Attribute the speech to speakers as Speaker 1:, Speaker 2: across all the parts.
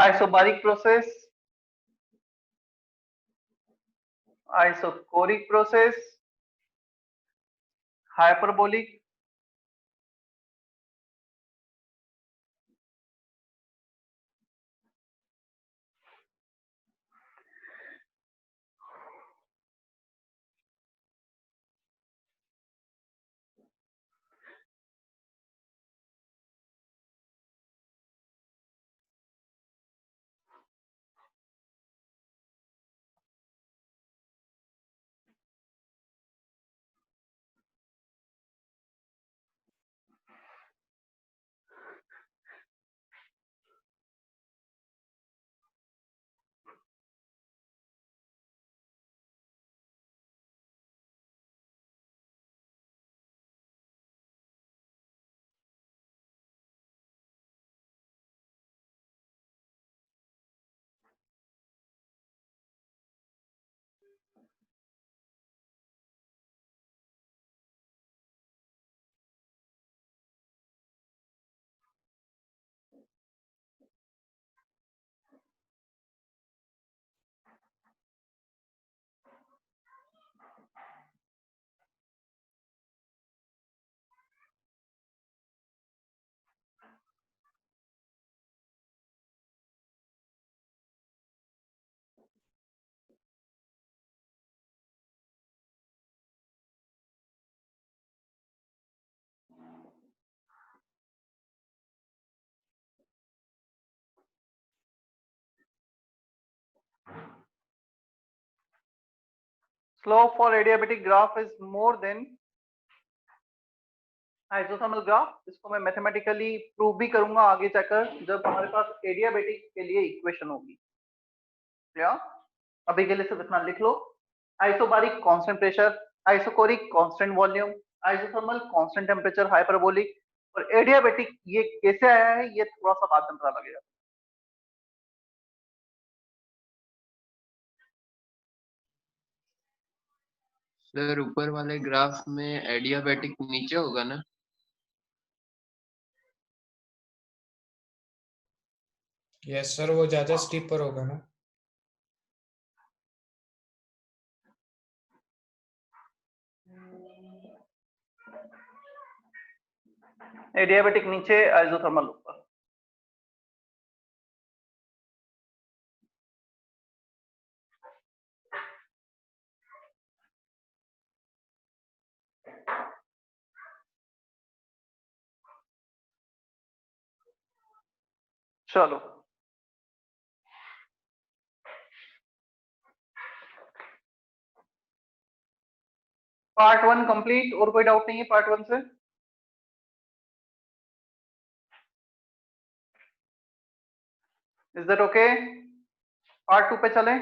Speaker 1: Isobaric process, isochoric process, hyperbolic, slope for adiabatic graph is more than isothermal graph. इसको मैं mathematically prove भी करूंगा आगे जाकर जब हमारे पास एडियाबेटिक के लिए इक्वेशन होगी। क्या अभी के लिए सिर्फ इतना लिख लो, isobaric constant pressure, isochoric constant volume, isothermal constant temperature hyperbolic, और एडियाबेटिक ये कैसे आया है ये थोड़ा सा बाद में पता लगेगा।
Speaker 2: सर ऊपर वाले ग्राफ में एडियाबेटिक नीचे होगा ना?
Speaker 3: यस सर, वो ज्यादा स्टीपर होगा ना।
Speaker 1: एडियाबेटिक नीचे, आइसोथर्मल ऊपर। चलो पार्ट 1 कंप्लीट। और कोई डाउट नहीं है पार्ट 1 से? Is that okay? पार्ट 2 पे चलें।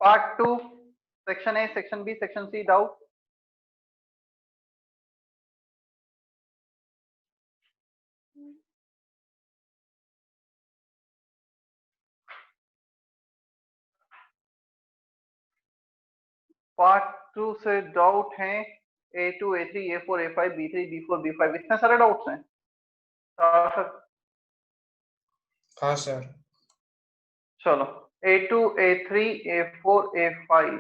Speaker 1: Part 2 section A, section B, section C, doubt? Part 2 से डाउट हैं A2, A3, A4, A5, B3, B4, B5, इतने सारे डाउट्स हैं।
Speaker 3: हाँ सर।
Speaker 1: चलो A2, A3, A4, A5।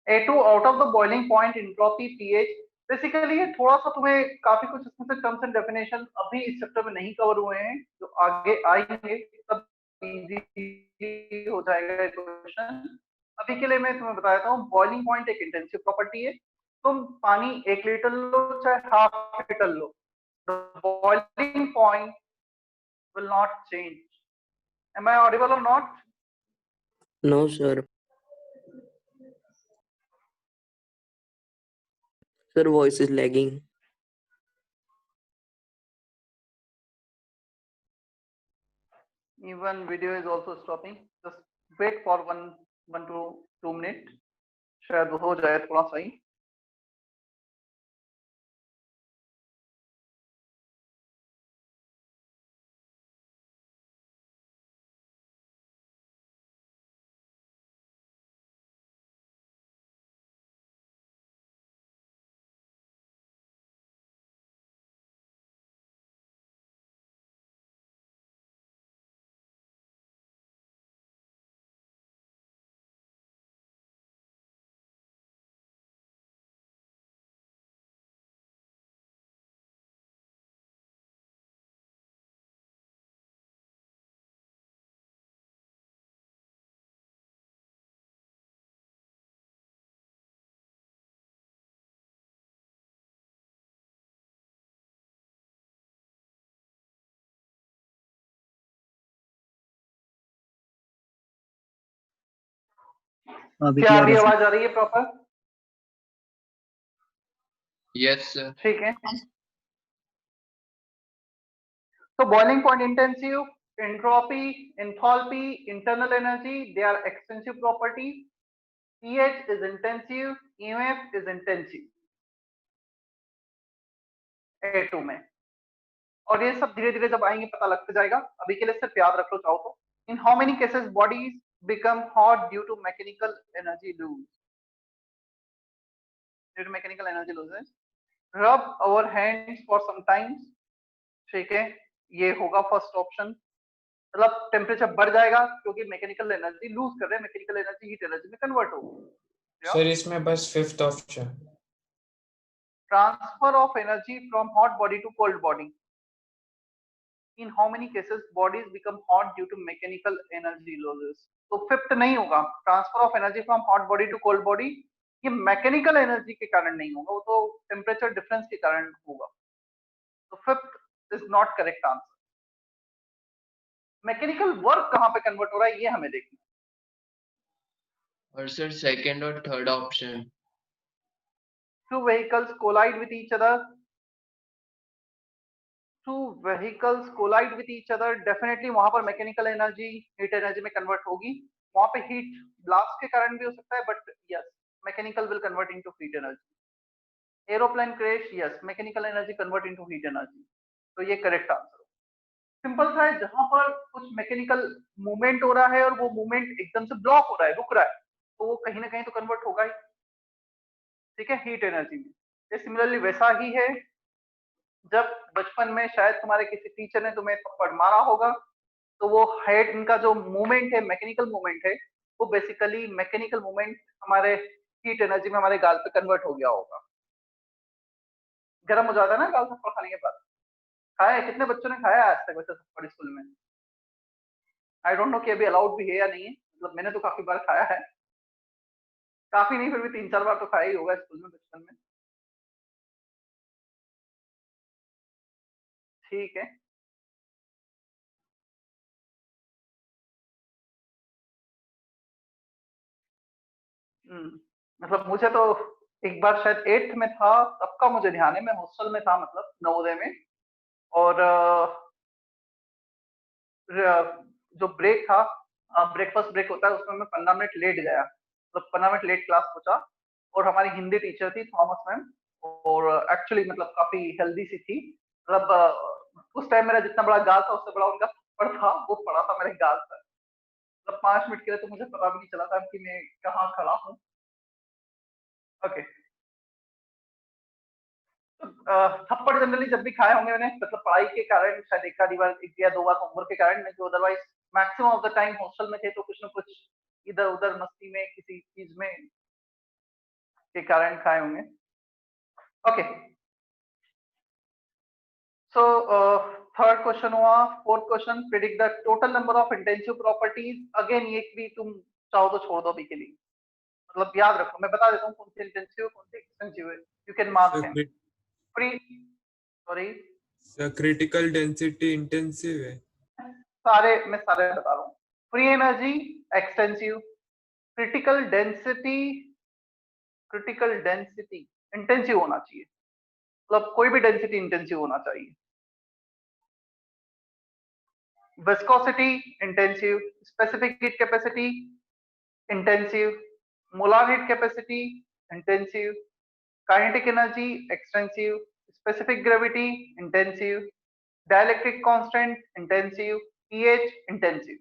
Speaker 1: A2 out of the boiling point, entropy, pH. Basically ये थोड़ा सा तुम्हें काफी कुछ इसमें से टर्म्स एंड डेफिनेशन अभी इस चैप्टर में नहीं कवर हुए हैं, जो आगे आएंगे तब इजी हो जाएगा क्वेश्चन। अभी के लिए मैं तुम्हें बता देता हूँ, बॉइलिंग पॉइंट एक इंटेंसिव प्रॉपर्टी है। तुम पानी 1 लीटर लो चाहे हाफ लीटर लो, the boiling point will not change. Am I audible और not?
Speaker 4: No, sir. Sir, voice is lagging.
Speaker 1: Even video is also stopping. Just wait for 1 to 2 minutes. शायद हो जाए थोड़ा सही।
Speaker 5: अभी
Speaker 1: क्या
Speaker 5: क्लियर
Speaker 1: अभी
Speaker 5: है सर?
Speaker 1: आवाज आ रही है प्रॉपर?
Speaker 2: Yes sir.
Speaker 1: ठीक है। So boiling point intensive, entropy, enthalpy, internal energy, they are extensive properties. pH is intensive, EMF is intensive A2 में, और ये सब धीरे धीरे जब आएंगे पता लगता जाएगा। अभी के लिए सिर्फ याद रख लो चाहो तो। In how many cases bodies become hot due to mechanical energy lose? Due to mechanical energy losses, rub our hands for some times, ठीक है, ये होगा फर्स्ट ऑप्शन। मतलब टेम्परेचर बढ़ जाएगा क्योंकि मैकेनिकल एनर्जी लूज कर रहे हैं, मैकेनिकल एनर्जी हीट एनर्जी में कन्वर्ट होगी।
Speaker 3: सर इसमें बस fifth option.
Speaker 1: Transfer of energy from hot body to cold body, in how many cases bodies become hot due to mechanical energy losses? तो fifth नहीं होगा। Transfer of energy from hot body to cold body, ये mechanical energy के कारण नहीं होगा, वो तो टेम्परेचर डिफरेंस के कारण होगा। तो fifth is not correct answer. Mechanical work कहां पे कन्वर्ट हो रहा है ये हमें देखना।
Speaker 2: और सर सेकंड और third option.
Speaker 1: Two vehicles collide with each other, two vehicles collide with each other, definitely वहां पर मैकेनिकल एनर्जी हीट एनर्जी में कन्वर्ट होगी। वहां पे हीट ब्लास्ट के कारण भी हो सकता है, but yes mechanical will convert into heat energy. Aeroplane crash, yes mechanical energy convert into heat energy. तो ये करेक्ट आंसर। सिंपल सा है, जहां पर कुछ मैकेनिकल मूवमेंट हो रहा है और वो मूवमेंट एकदम से ब्लॉक हो रहा है, रुक रहा है, तो वो कहीं ना कहीं तो कन्वर्ट होगा ही, ठीक है, हीट एनर्जी में। ये सिमिलरली वैसा ही है, जब बचपन में शायद तुम्हारे किसी टीचर ने तुम्हें थप्पड़ मारा होगा, तो वो हेड इनका जो मूवमेंट है, मैकेनिकल मूवमेंट है, वो बेसिकली मैकेनिकल मूवमेंट हमारे हीट एनर्जी में हमारे गाल पे कन्वर्ट हो गया होगा। गर्म हो जाता है ना गाल थप्पड़ खाने के बाद। खाया है, कितने बच्चों ने खाया है आज तक वैसे थप्पड़ स्कूल में? आई डोंट नो कि अभी अलाउड भी है या नहीं है, मतलब मैंने तो काफी बार खाया है, काफी नहीं फिर भी 3-4 बार तो खाया ही होगा स्कूल में बचपन में, ठीक है। मतलब मुझे तो एक बार शायद 8th में था, तब का मुझे ध्यान है, मैं हॉस्टल में था, मतलब नवोदय में, और जो ब्रेक था, ब्रेकफास्ट ब्रेक होता है, उसमें मैं 15 मिनट लेट गया, मतलब 15 मिनट लेट क्लास पहुंचा, और हमारी हिंदी टीचर थी थॉमस मैम, और एक्चुअली मतलब काफी हेल्दी सी थी, मतलब उस टाइम मेरा जितना बड़ा गाल था उससे बड़ा उनका थप्पड़ था, वो पड़ा था मेरे गाल पर। मतलब 5 मिनट के लिए तो मुझे पता भी नहीं चला था कि मैं कहाँ खड़ा हूँ। ओके, थप्पड़ जनरली जब भी खाए होंगे मैंने, मतलब पढ़ाई के कारण, शायद एक आधी बार, एक या दो बार होमवर्क के कारण, नहीं तो otherwise maximum of the time hostel में थे तो कुछ ना कुछ इधर उधर मस्ती में किसी चीज में के कारण खाए होंगे। ओके, सो थर्ड क्वेश्चन हुआ। Fourth question, predict the total number of intensive properties. Again ये भी तुम चाहो तो छोड़ दो अभी के लिए, मतलब याद रखो, मैं बता देता हूँ कौन सी इंटेंसिव कौन सी एक्सटेंसिव है, you can mark him. Free, sorry,
Speaker 6: critical density intensive है।
Speaker 1: सारे मैं सारे बता रहा हूँ। Free energy extensive, critical density, critical density intensive होना चाहिए, मतलब कोई भी डेंसिटी इंटेंसिव होना चाहिए। Viscosity intensive, specific heat capacity intensive, molar heat capacity intensive, kinetic energy extensive, specific gravity intensive, dielectric constant intensive, pH intensive.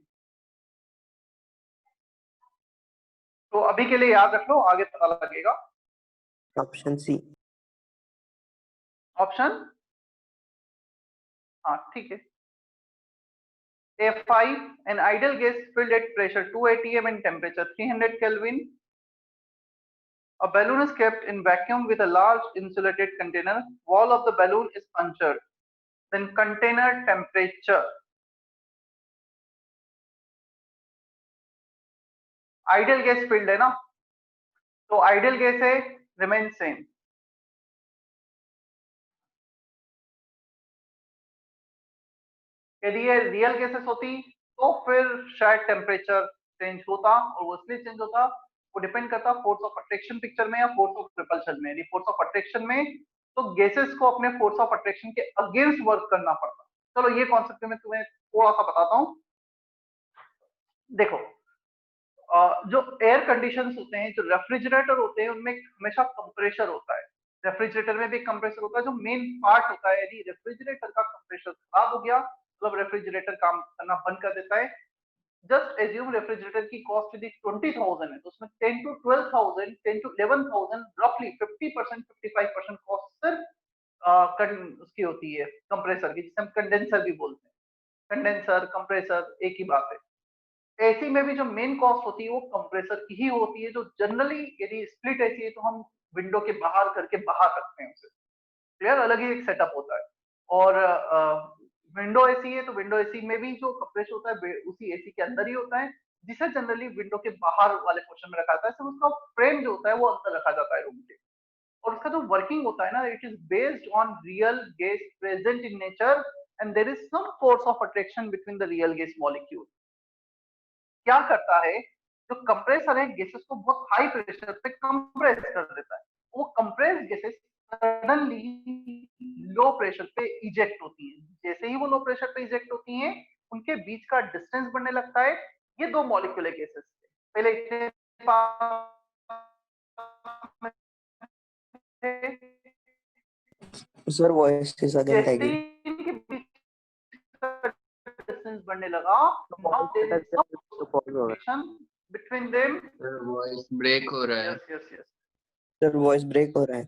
Speaker 1: तो अभी के लिए याद रख लो, आगे पता लगेगा।
Speaker 4: Option C.
Speaker 1: ऑप्शन, हाँ ठीक है। A5, an ideal gas filled at pressure 2 atm and temperature 300 Kelvin. A balloon is kept in vacuum with a large insulated container. Wall of the balloon is punctured. Then container temperature. Ideal gas filled है ना, तो ideal gas है remain same. यदि ये real gases होती तो फिर शायद टेम्परेचर चेंज होता, और वो इसलिए चेंज होता वो डिपेंड करता है फोर्स ऑफ अट्रैक्शन पिक्चर में या फोर्स ऑफ रिपल्शन में। यदि फोर्स ऑफ अट्रैक्शन में तो गैसेस को अपने फोर्स ऑफ अट्रैक्शन के अगेंस्ट वर्क करना पड़ता है। चलो ये कॉन्सेप्ट मैं तुम्हें थोड़ा सा बताता हूँ। देखो जो एयर कंडीशंस होते हैं, जो रेफ्रिजरेटर होते हैं, उनमें हमेशा कंप्रेसर होता है। रेफ्रिजरेटर में भी कंप्रेसर होता है जो मेन पार्ट होता है। यदि रेफ्रिजरेटर का कंप्रेसर खराब हो गया मतलब रेफ्रिजरेटर काम करना बंद कर देता है। जस्ट एज्यूम रेफ्रिजरेटर की कॉस्ट यदि 20,000 है तो उसमें 10 to 12,000 10 to 11,000 रफली 50% 55% कॉस्ट सिर्फ उसकी होती है कंप्रेसर की, जिसे हम कंडेंसर भी बोलते हैं। कंडेंसर कंप्रेसर एक ही बात है। एसी में भी जो मेन कॉस्ट होती है वो कंप्रेसर की ही होती है, जो जनरली यदि स्प्लिट एसी है तो हम विंडो के बाहर करके बाहर रखते हैं उसे। क्लियर, अलग ही एक सेटअप होता है। और विंडो एसी है तो विंडो एसी में भी जो कंप्रेसर होता है उसी एसी के अंदर ही होता है, जिसे जनरली विंडो के बाहर वाले पोर्शन में रखा जाता है। सिर्फ उसका फ्रेम जो होता है वो अंदर रखा जाता है रूम के। और उसका जो वर्किंग होता है ना, it is based on real gas present in nature and there is some force of attraction between the real gas molecule. क्या करता है, जो कंप्रेसर है गैसेस को बहुत हाई प्रेशर पे कंप्रेस कर देता है। वो compress gases suddenly low pressure पे इजेक्ट होती हैं। जैसे ही वो लो प्रेशर पे इजेक्ट होती हैं उनके बीच का डिस्टेंस बढ़ने लगता है। ये दो मॉलिक्यूलर गैसेस पहले इतने
Speaker 4: Sir, voice is again
Speaker 1: जैसे
Speaker 4: lagging.
Speaker 1: ही इनके बीच का डिस्टेंस बढ़ने लगा, now there is some connection between them.
Speaker 2: Voice break हो रहा है।
Speaker 1: Yes.
Speaker 4: Sir, voice break हो रहा है.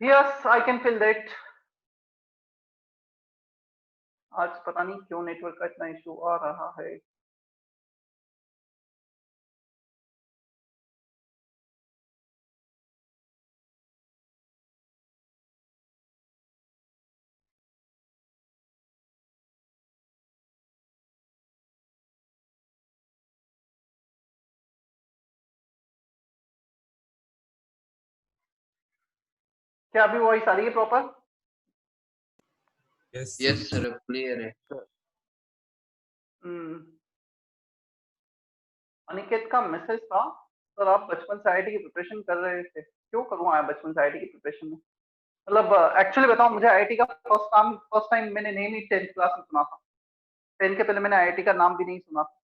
Speaker 1: Yes, I can feel that. आज पता नहीं क्यों नेटवर्क का इतना इशू आ रहा है। क्या अभी वॉइस आ रही है proper?
Speaker 6: Yes.
Speaker 2: Yes sir, clear है।
Speaker 1: अनिकेत का मैसेज था, सर आप बचपन से आईआईटी की प्रिपरेशन कर रहे थे, क्यों करूँ आया बचपन से आईआईटी की प्रिपरेशन में? मतलब एक्चुअली बताऊं, मुझे आईआईटी का फर्स्ट टाइम मैंने नेम ही 10th क्लास में सुना था। 10 के पहले मैंने आईआईटी का नाम भी नहीं सुना था।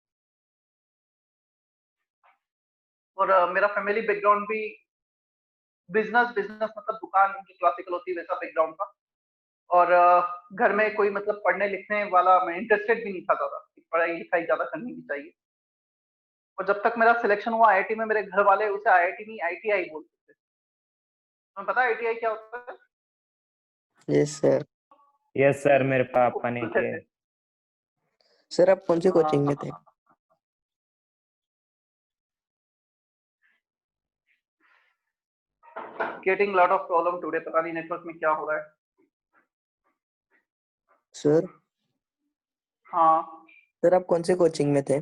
Speaker 1: और मेरा फैमिली बैकग्राउंड भी बिजनेस मतलब दुकान की क्लासिकल होती है वैसा बैकग्राउंड था। और घर में कोई मतलब पढ़ने लिखने वाला मैं इंटरेस्टेड भी नहीं था ज्यादा कि पढ़ाई लिखाई ज्यादा करनी भी चाहिए। और जब तक मेरा सिलेक्शन हुआ आईआईटी में, मेरे घर वाले उसे आईआईटी नहीं आईटीआई बोलते थे। तुम्हें पता है आईटीआई क्या होता है?
Speaker 4: Yes, sir.
Speaker 5: यस सर, मेरे पापा ने किया है।
Speaker 4: Sir, आप कौन सी कोचिंग में थे?
Speaker 1: Getting lot of problem today, पता नहीं नेटवर्क में क्या हो रहा है।
Speaker 4: Sir,
Speaker 1: हाँ,
Speaker 4: sir आप कौन सी कोचिंग में थे?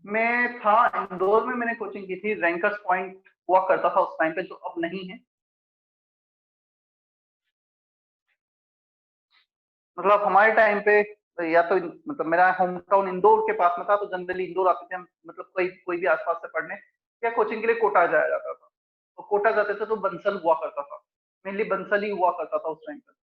Speaker 1: मैं था इंदौर में, मैंने कोचिंग की थी, रैंकर्स पॉइंट हुआ करता था उस टाइम पे, जो अब नहीं है। मतलब हमारे टाइम पे या तो मतलब मेरा होम टाउन इंदौर के पास में था, तो जनरली इंदौर आते थे हम, मतलब कोई भी आसपास से पढ़ने या कोचिंग के लिए कोटा जाया जाता था। तो कोटा जाते थे तो बंसल हुआ करता था, मेनली बंसल ही हुआ करता था उस टाइम पे।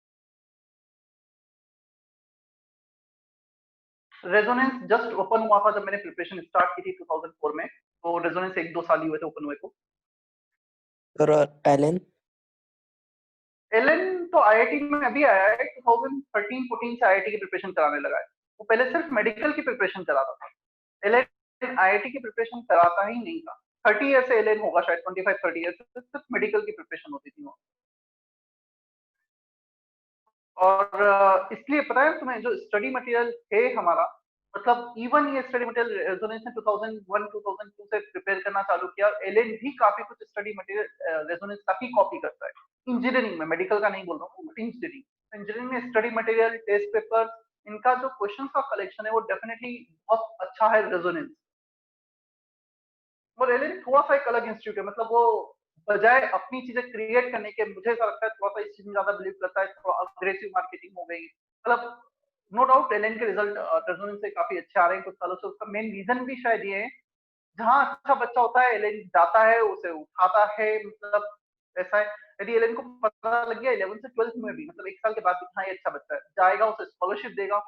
Speaker 1: रेजोनेंस जस्ट ओपन हुआ था जब मैंने प्रिपरेशन स्टार्ट की थी 2004 में, तो रेजोनेंस 1-2 साल ही हुए थे ओपन हुए को।
Speaker 4: Sir, और एलन?
Speaker 1: एलन तो आईआईटी में अभी आया है, 2013-14 से आईआईटी की प्रिपरेशन कराने लगा है। वो पहले सिर्फ मेडिकल की प्रिपरेशन कराता था। एलन आईआईटी की प्रिपरेशन कराता ही नहीं था। 30 ईयर से एलन होगा शायद, 25-30 ईयर से सिर्फ मेडिकल की प्रिपरेशन होती थी वहाँ। और इसलिए पता है तुम्हें, जो स्टडी मटेरियल है हमारा, मतलब इवन ये स्टडी मटेरियल रेजोनेंस ने 2001-2002 से प्रिपेयर करना चालू किया। एलन भी काफी कुछ स्टडी मटेरियल रेजोनेंस का ही कॉपी करता है इंजीनियरिंग में, मेडिकल का नहीं बोल रहा हूँ, इंजीनियरिंग में स्टडी मटेरियल, टेस्ट पेपर, इनका जो क्वेश्चन का कलेक्शन है वो डेफिनेटली बहुत अच्छा है रेजोनेंस। और एलन थोड़ा सा एक अलग इंस्टीट्यूट है, मतलब वो बजाय अपनी चीजें क्रिएट करने के, मुझे ऐसा लगता है थोड़ा सा इस चीज में ज्यादा बिलीव करता है। थोड़ा अग्रेसिव मार्केटिंग हो गई, मतलब नो डाउट एलन के रिजल्ट रेजोनेंस से काफी अच्छे आ रहे हैं कुछ सालों से। उसका मेन रीजन भी शायद ये है, जहाँ अच्छा बच्चा होता है एलन जाता है, उसे उठाता है, मतलब ऐसा है। यदि एलन को पता लग गया 11 से 12 में भी, मतलब 1 साल के बाद भी हाँ ये अच्छा बच्चा है, जाएगा, उसे स्कॉलरशिप देगा,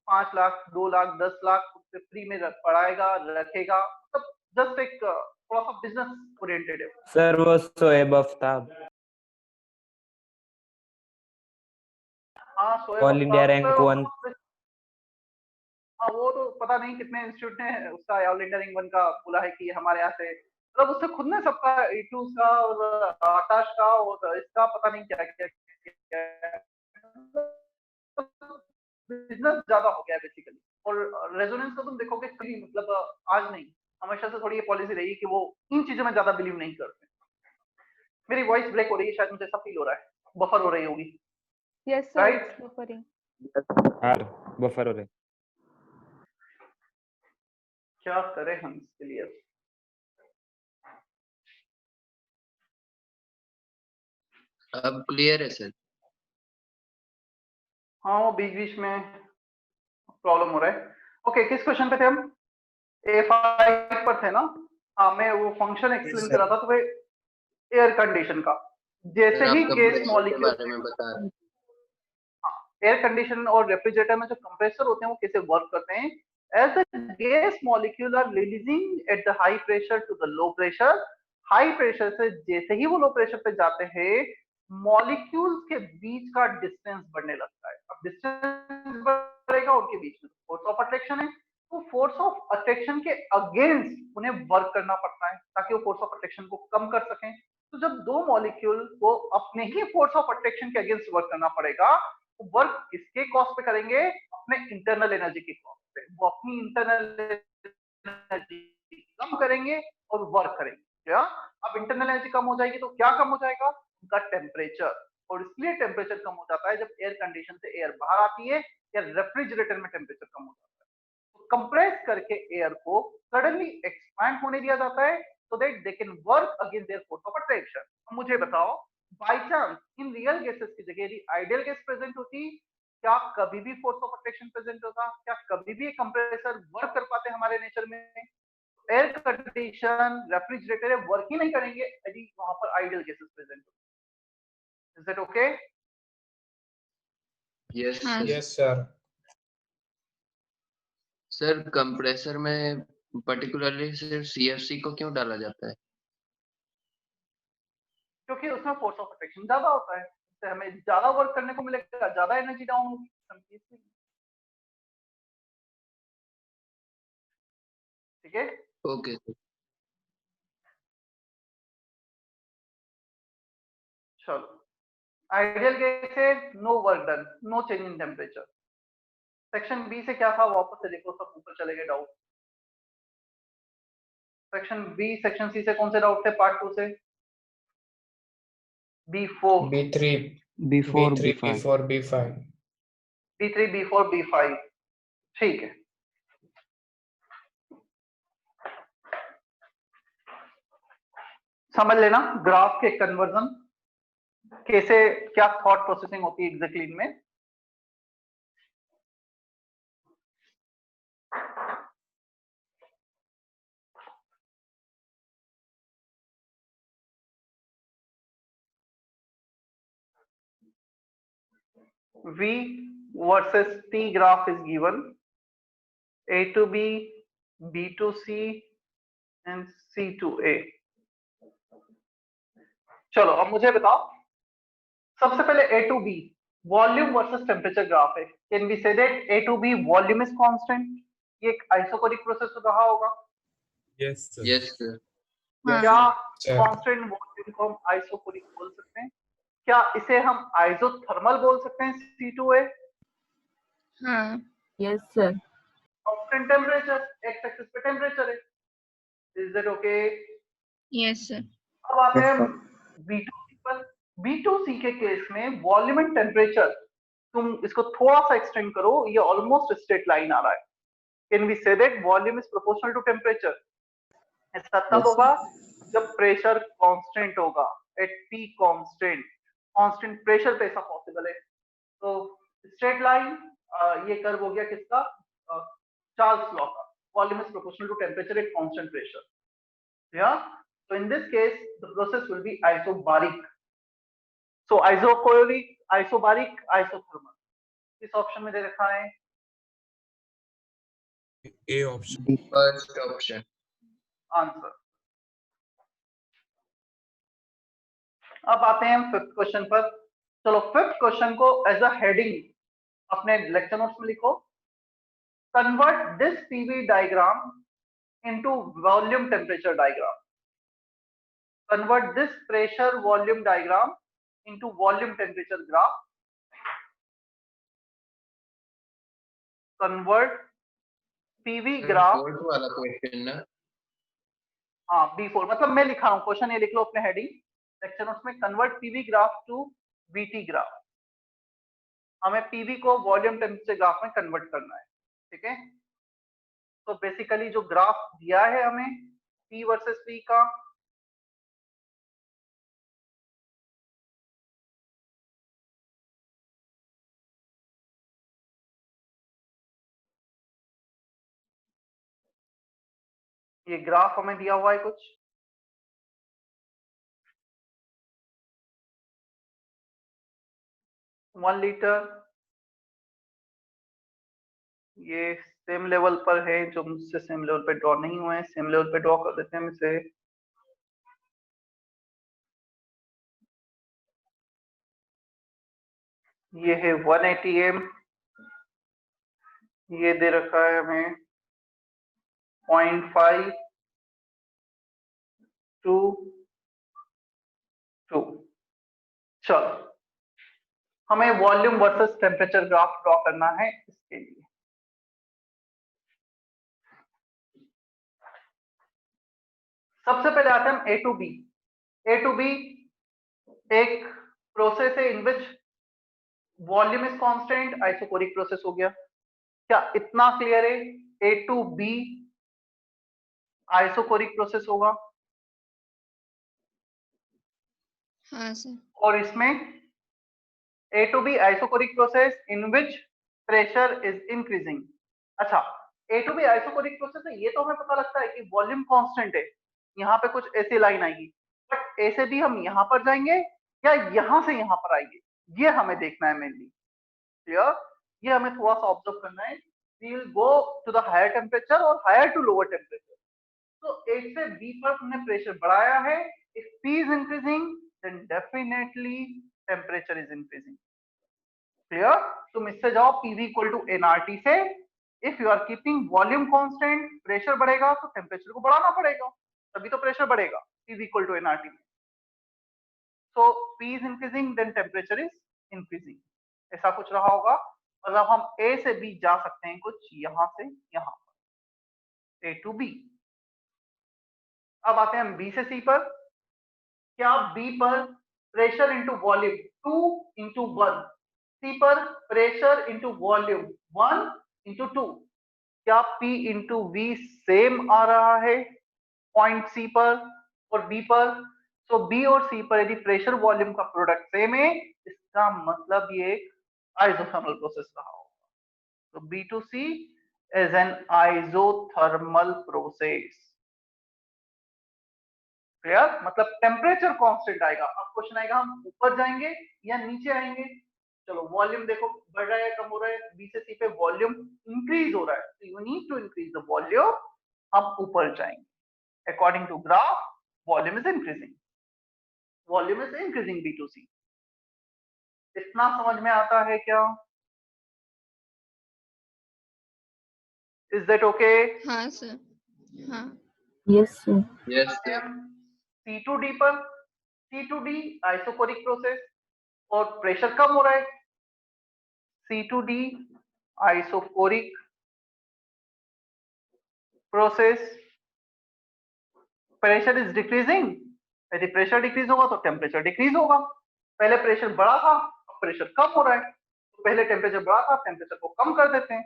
Speaker 1: 5 लाख 2 लाख 10 लाख उसे फ्री में पढ़ाएगा, रखेगा, मतलब जस्ट एक थोड़ा सा बिजनेस ओरिएंटेड है।
Speaker 5: सर वो शोएब आफ्ताब
Speaker 1: हाँ Shoaib
Speaker 5: all India
Speaker 1: Akhtar,
Speaker 5: rank 1।
Speaker 1: हाँ वो तो पता नहीं कितने इंस्टीट्यूट ने उसका ऑल इंडिया रैंक 1 का बोला है कि हमारे यहाँ से, मतलब उससे खुद ने सबका E2 का और आकाश का और इसका पता नहीं क्या क्या बिजनेस ज्यादा हो गया है बेसिकली। और रेजोनेंस को तुम देखोगे कभी, मतलब आज नहीं, हमेशा से थोड़ी ये पॉलिसी रही है कि वो इन चीजों में ज्यादा बिलीव नहीं करते। मेरी वॉइस ब्रेक हो रही है शायद, मुझे ऐसा फील हो रहा है, बफर हो रही होगी।
Speaker 7: Yes, sir.
Speaker 1: Right?
Speaker 7: It's buffering.
Speaker 5: हाँ बफर हो रहे।
Speaker 1: क्या करें हम इसके लिए?
Speaker 2: अब क्लियर है सर?
Speaker 1: हाँ वो बीच बीच में प्रॉब्लम हो रहा है। ओके किस क्वेश्चन पे थे हम? A5 पर थे ना? हाँ मैं वो फंक्शन एक्सप्लेन कर रहा था, तो एयर कंडीशन का, जैसे ही गैस मॉलिक्यूल
Speaker 2: बारे में बता रहे हैं।
Speaker 1: एयर कंडीशन और रेफ्रिजरेटर में जो कंप्रेसर होते हैं वो कैसे वर्क करते हैं। As the gas molecule are releasing at the high pressure to the low pressure, high pressure से जैसे ही वो लो प्रेशर पे जाते हैं मॉलिक्यूल्स के बीच का डिस्टेंस बढ़ने लगता है। अब डिस्टेंस बढ़ेगा उनके बीच में, फोर्स ऑफ अट्रैक्शन है, तो फोर्स ऑफ अट्रैक्शन के अगेंस्ट उन्हें वर्क करना पड़ता है ताकि वो फोर्स ऑफ अट्रैक्शन को कम कर सकें। तो जब दो मॉलिक्यूल को अपने ही फोर्स ऑफ अट्रैक्शन के अगेंस्ट वर्क करना पड़ेगा, वर्क किसके कॉस्ट पे करेंगे? अपने इंटरनल एनर्जी के कॉस्ट पे। वो अपनी इंटरनल एनर्जी कम करेंगे और वर्क करेंगे। क्या अब इंटरनल एनर्जी कम हो जाएगी तो क्या कम हो जाएगा? उनका टेम्परेचर। और इसलिए टेम्परेचर कम हो जाता है जब एयर कंडीशन से एयर बाहर आती है या रेफ्रिजरेटर में टेम्परेचर कम हो जाता है। तो कंप्रेस करके एयर को सडनली एक्सपैंड होने दिया जाता है so that they can work against their force of attraction। मुझे बताओ by chance in real gases की जगह यदि आइडियल गैस प्रेजेंट होती, क्या कभी भी फोर्स ऑफ अट्रैक्शन प्रेजेंट होता? क्या कभी भी कंप्रेसर वर्क कर पाते हमारे नेचर में? एयर कंडीशन रेफ्रिजरेटर वर्क ही नहीं करेंगे यदि वहां पर आइडियल गैसेस प्रेजेंट हो। Is it okay?
Speaker 2: यस
Speaker 7: हाँ।
Speaker 2: Sir.
Speaker 3: Yes sir.
Speaker 2: Sir compressor में पर्टिकुलरली सिर्फ CFC को क्यों डाला जाता है?
Speaker 1: क्योंकि उसमें फोर्स ऑफ अट्रैक्शन ज्यादा होता है, इससे हमें ज्यादा वर्क करने को मिलेगा, ज्यादा एनर्जी डाउन होगी। ठीक है
Speaker 2: ओके सर।
Speaker 1: चलो आइडियल गैस है, no work done, no change in temperature. Section B से क्या था वापस से देखो, सब ऊपर चले गए doubt. Section B section C से कौन से डाउट थे पार्ट 2 से? B4
Speaker 3: B3
Speaker 4: B4
Speaker 3: B3
Speaker 4: B5
Speaker 3: B4 B5
Speaker 1: B3 B4 B5 ठीक है। समझ लेना ग्राफ के कन्वर्जन कैसे, क्या थॉट प्रोसेसिंग होती है एग्जैक्टली इनमें। V versus T graph is given, A to B, B to C and C to A। चलो अब मुझे बताओ, सबसे पहले A to B volume versus temperature graph है। Can we say that A to B volume is constant? ये एक isochoric process रहा होगा।
Speaker 6: Yes sir.
Speaker 2: Yes sir.
Speaker 1: क्या
Speaker 3: सर।
Speaker 1: कांस्टेंट वॉल्यूम को हम आइसोकोरिक बोल सकते हैं? क्या इसे हम आइसोथर्मल बोल सकते हैं C2A?
Speaker 7: हाँ।
Speaker 8: Yes, sir.
Speaker 1: Constant temperature, x axis पे टेम्परेचर है। Is that okay?
Speaker 7: Yes, sir.
Speaker 1: अब आते हैं B2C पर। B2C के केस में वॉल्यूम एंड टेम्परेचर, तुम इसको थोड़ा सा एक्सटेंड करो, ये ऑलमोस्ट स्ट्रेट लाइन आ रहा है। Can we say that volume is proportional to temperature? ऐसा तब होगा जब प्रेशर कांस्टेंट होगा, at T constant, constant pressure पे ऐसा पॉसिबल है। तो स्ट्रेट लाइन ये कर्व हो गया किसका, चार्ल्स लॉ का, volume is proportional to temperature at constant pressure. Yeah, so in this case the process will be isobaric. So isochoric, isobaric, isothermal. इस ऑप्शन में दे रखा है
Speaker 6: A option.
Speaker 2: First option.
Speaker 1: Answer. अब आते हैं हम फिफ्थ क्वेश्चन पर. चलो फिफ्थ क्वेश्चन को एज अ हेडिंग अपने लेक्चर नोट्स में लिखो. Convert this PV diagram into volume temperature diagram. Convert this pressure volume diagram into volume temperature graph. Convert PV graph.
Speaker 2: Fourth वाला क्वेश्चन ना.
Speaker 1: हाँ B4 मतलब मैं लिखा हूँ क्वेश्चन, ये लिख लो अपने हेडिंग लेक्चर नोट्स में. Convert PV graph to VT graph. हमें पीवी को वॉल्यूम टेम्परेचर ग्राफ में कन्वर्ट करना है. ठीक है, तो बेसिकली जो ग्राफ दिया है हमें P वर्सेस P का, ये ग्राफ हमें दिया हुआ है कुछ. वन लीटर ये सेम लेवल पर है, जो मुझसे सेम लेवल पे ड्रॉ नहीं हुए हैं, सेम लेवल पे ड्रॉ कर देते हैं हम इसे. ये है 180 m, ये दे रखा है हमें 0.5 to 2. चलो हमें volume versus temperature graph draw करना है. इसके लिए सबसे पहले आते हैं हम A to B. A to B एक प्रोसेस है in which volume is constant, isochoric process हो गया. क्या इतना क्लियर है? A to B isochoric process होगा.
Speaker 7: हाँ सर.
Speaker 1: और इसमें A to B isochoric process in which pressure is increasing. अच्छा, A to B isochoric process है, ये तो हमें पता लगता है कि वॉल्यूम कांस्टेंट है. यहाँ पे कुछ ऐसी लाइन आएगी, बट A से B हम यहाँ पर जाएंगे या यहाँ से यहाँ पर आएंगे, ये हमें देखना है मेनली. क्लियर? ये हमें थोड़ा सा ऑब्जर्व करना है. We will go to the higher temperature और हायर टू लोअर टेम्परेचर. तो A से B पर हमने प्रेशर बढ़ाया है. If P is increasing then definitely temperature is increasing. Clear? तुम इससे जाओ PV equal to nRT से. If you are keeping volume constant, pressure बढ़ेगा तो टेम्परेचर को बढ़ाना पड़ेगा, तभी तो प्रेशर बढ़ेगा. PV equal to nRT. So P is increasing then temperature is increasing. ऐसा कुछ रहा होगा. मतलब हम A से B जा सकते हैं कुछ यहां से यहां पर, A to B. अब आते हैं हम B से C पर. क्या B पर pressure into volume 2 into 1, C पर प्रेशर इंटू वॉल्यूम 1 इंटू 2, क्या P इंटू V सेम आ रहा है पॉइंट C पर और B पर? तो B और C पर यदि प्रेशर वॉल्यूम का प्रोडक्ट सेम है, इसका मतलब ये एक आइसोथर्मल प्रोसेस रहा होगा. तो B to C is an isothermal process. Clear? मतलब टेम्परेचर कांस्टेंट आएगा. अब क्वेश्चन आएगा हम ऊपर जाएंगे या नीचे आएंगे. चलो वॉल्यूम देखो बढ़ रहा है कम हो रहा है. B से C पे वॉल्यूम इंक्रीज हो रहा है, तो you need to increase the volume. हम ऊपर जाएंगे. According to graph volume is increasing. Volume is increasing B to C. इतना समझ में आता है क्या? Is that okay?
Speaker 7: हाँ सर. हाँ.
Speaker 8: Yes, sir.
Speaker 2: Yes sir.
Speaker 1: C to D पर. C to D isochoric process और प्रेशर कम हो रहा है. C to D isochoric process. Pressure is decreasing. यदि प्रेशर डिक्रीज होगा तो टेम्परेचर डिक्रीज होगा. पहले प्रेशर बढ़ा था, अब प्रेशर कम हो रहा है. तो पहले टेम्परेचर बढ़ा था, टेम्परेचर को कम कर देते हैं.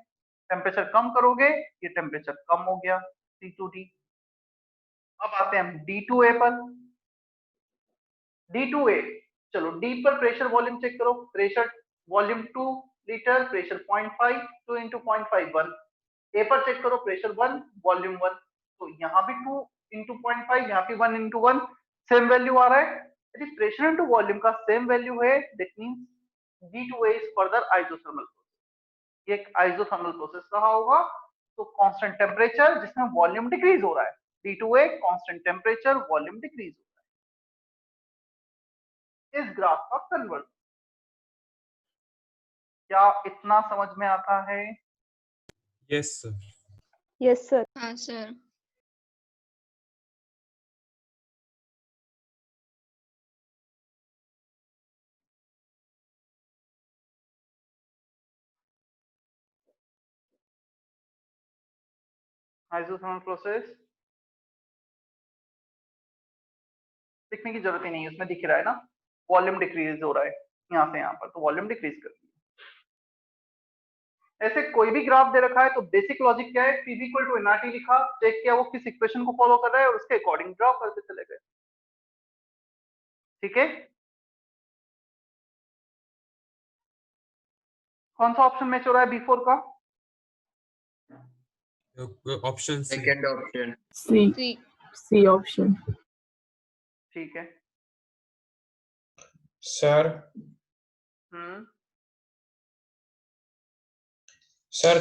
Speaker 1: टेम्परेचर कम करोगे, ये टेम्परेचर कम हो गया. C to D. अब आते हैं हम D to A पर. D to A, चलो D पर प्रेशर वॉल्यूम चेक करो. Pressure volume 2 litre, pressure 0.5, 2 into 0.51। ए पर चेक करो, प्रेशर 1, वॉल्यूम 1, तो यहाँ भी 2 into 0.5, यहाँ भी 1 into 1, सेम वैल्यू आ रहा है। यदि प्रेशर इंटू वॉल्यूम का सेम वैल्यू है, that means D2A is further isothermal process. ये एक आइसोथर्मल प्रोसेस रहा होगा। तो कांस्टेंट टेम्परेचर जिसमें वॉल्यूम डिक्रीज हो रहा है, D2A constant temperature, volume decrease हो रहा है। इस ग्राफ का कन्वर्ट, क्या इतना समझ में आता है?
Speaker 6: Yes sir.
Speaker 8: Yes sir.
Speaker 7: हाँ सर।
Speaker 1: आइसोथर्मल प्रोसेस लिखने की जरूरत ही नहीं है, उसमें दिख रहा है ना, वॉल्यूम डिक्रीज हो रहा है यहाँ से यहाँ पर, तो वॉल्यूम डिक्रीज कर दिया। ऐसे कोई भी ग्राफ दे रखा है तो बेसिक लॉजिक क्या है, P इक्वल टू nRT लिखा, चेक किया वो किस इक्वेशन को फॉलो कर रहा है और उसके अकॉर्डिंग ड्रॉ करते चले गए। ठीक है, कौन सा ऑप्शन मैच हो रहा है B4 का?
Speaker 6: Option C.
Speaker 2: Second option.
Speaker 7: C.
Speaker 8: C option.
Speaker 1: ठीक है।
Speaker 3: सर सर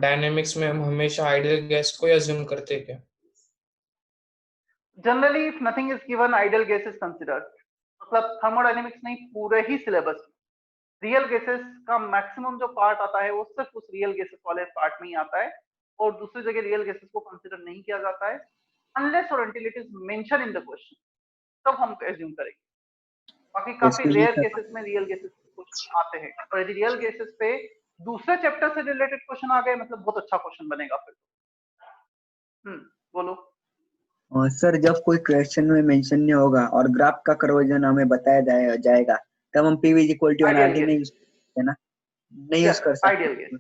Speaker 3: डायनेमिक्स में हम हमेशा आइडियल गैस को अज्यूम करते हैं क्या?
Speaker 1: Generally if nothing is given ideal gas is considered. मतलब थर्मोडायनेमिक्स नहीं, पूरे ही सिलेबस रियल गैसेस का मैक्सिमम जो पार्ट आता है वो सिर्फ उस रियल गैसेस वाले पार्ट में ही आता है, और दूसरी जगह रियल गैसेस को कंसिडर नहीं किया जाता है अनलेस और until it is mention in the question, तब हम एज्यूम करेंगे। बाकी काफी रेयर केसेस में रियल गैसेस क्वेश्चन आते हैं, और यदि रियल गैसेस पे दूसरे चैप्टर से रिलेटेड क्वेश्चन आ गए, मतलब बहुत अच्छा क्वेश्चन बनेगा फिर। बोलो।
Speaker 9: और सर जब कोई क्वेश्चन में मेंशन नहीं होगा और ग्राफ का कन्वर्जन हमें बताया जाएगा तब हम PV इक्वल टू nRT नहीं यूज करते ना, नहीं यूज कर सकते।
Speaker 1: आइडियल गैस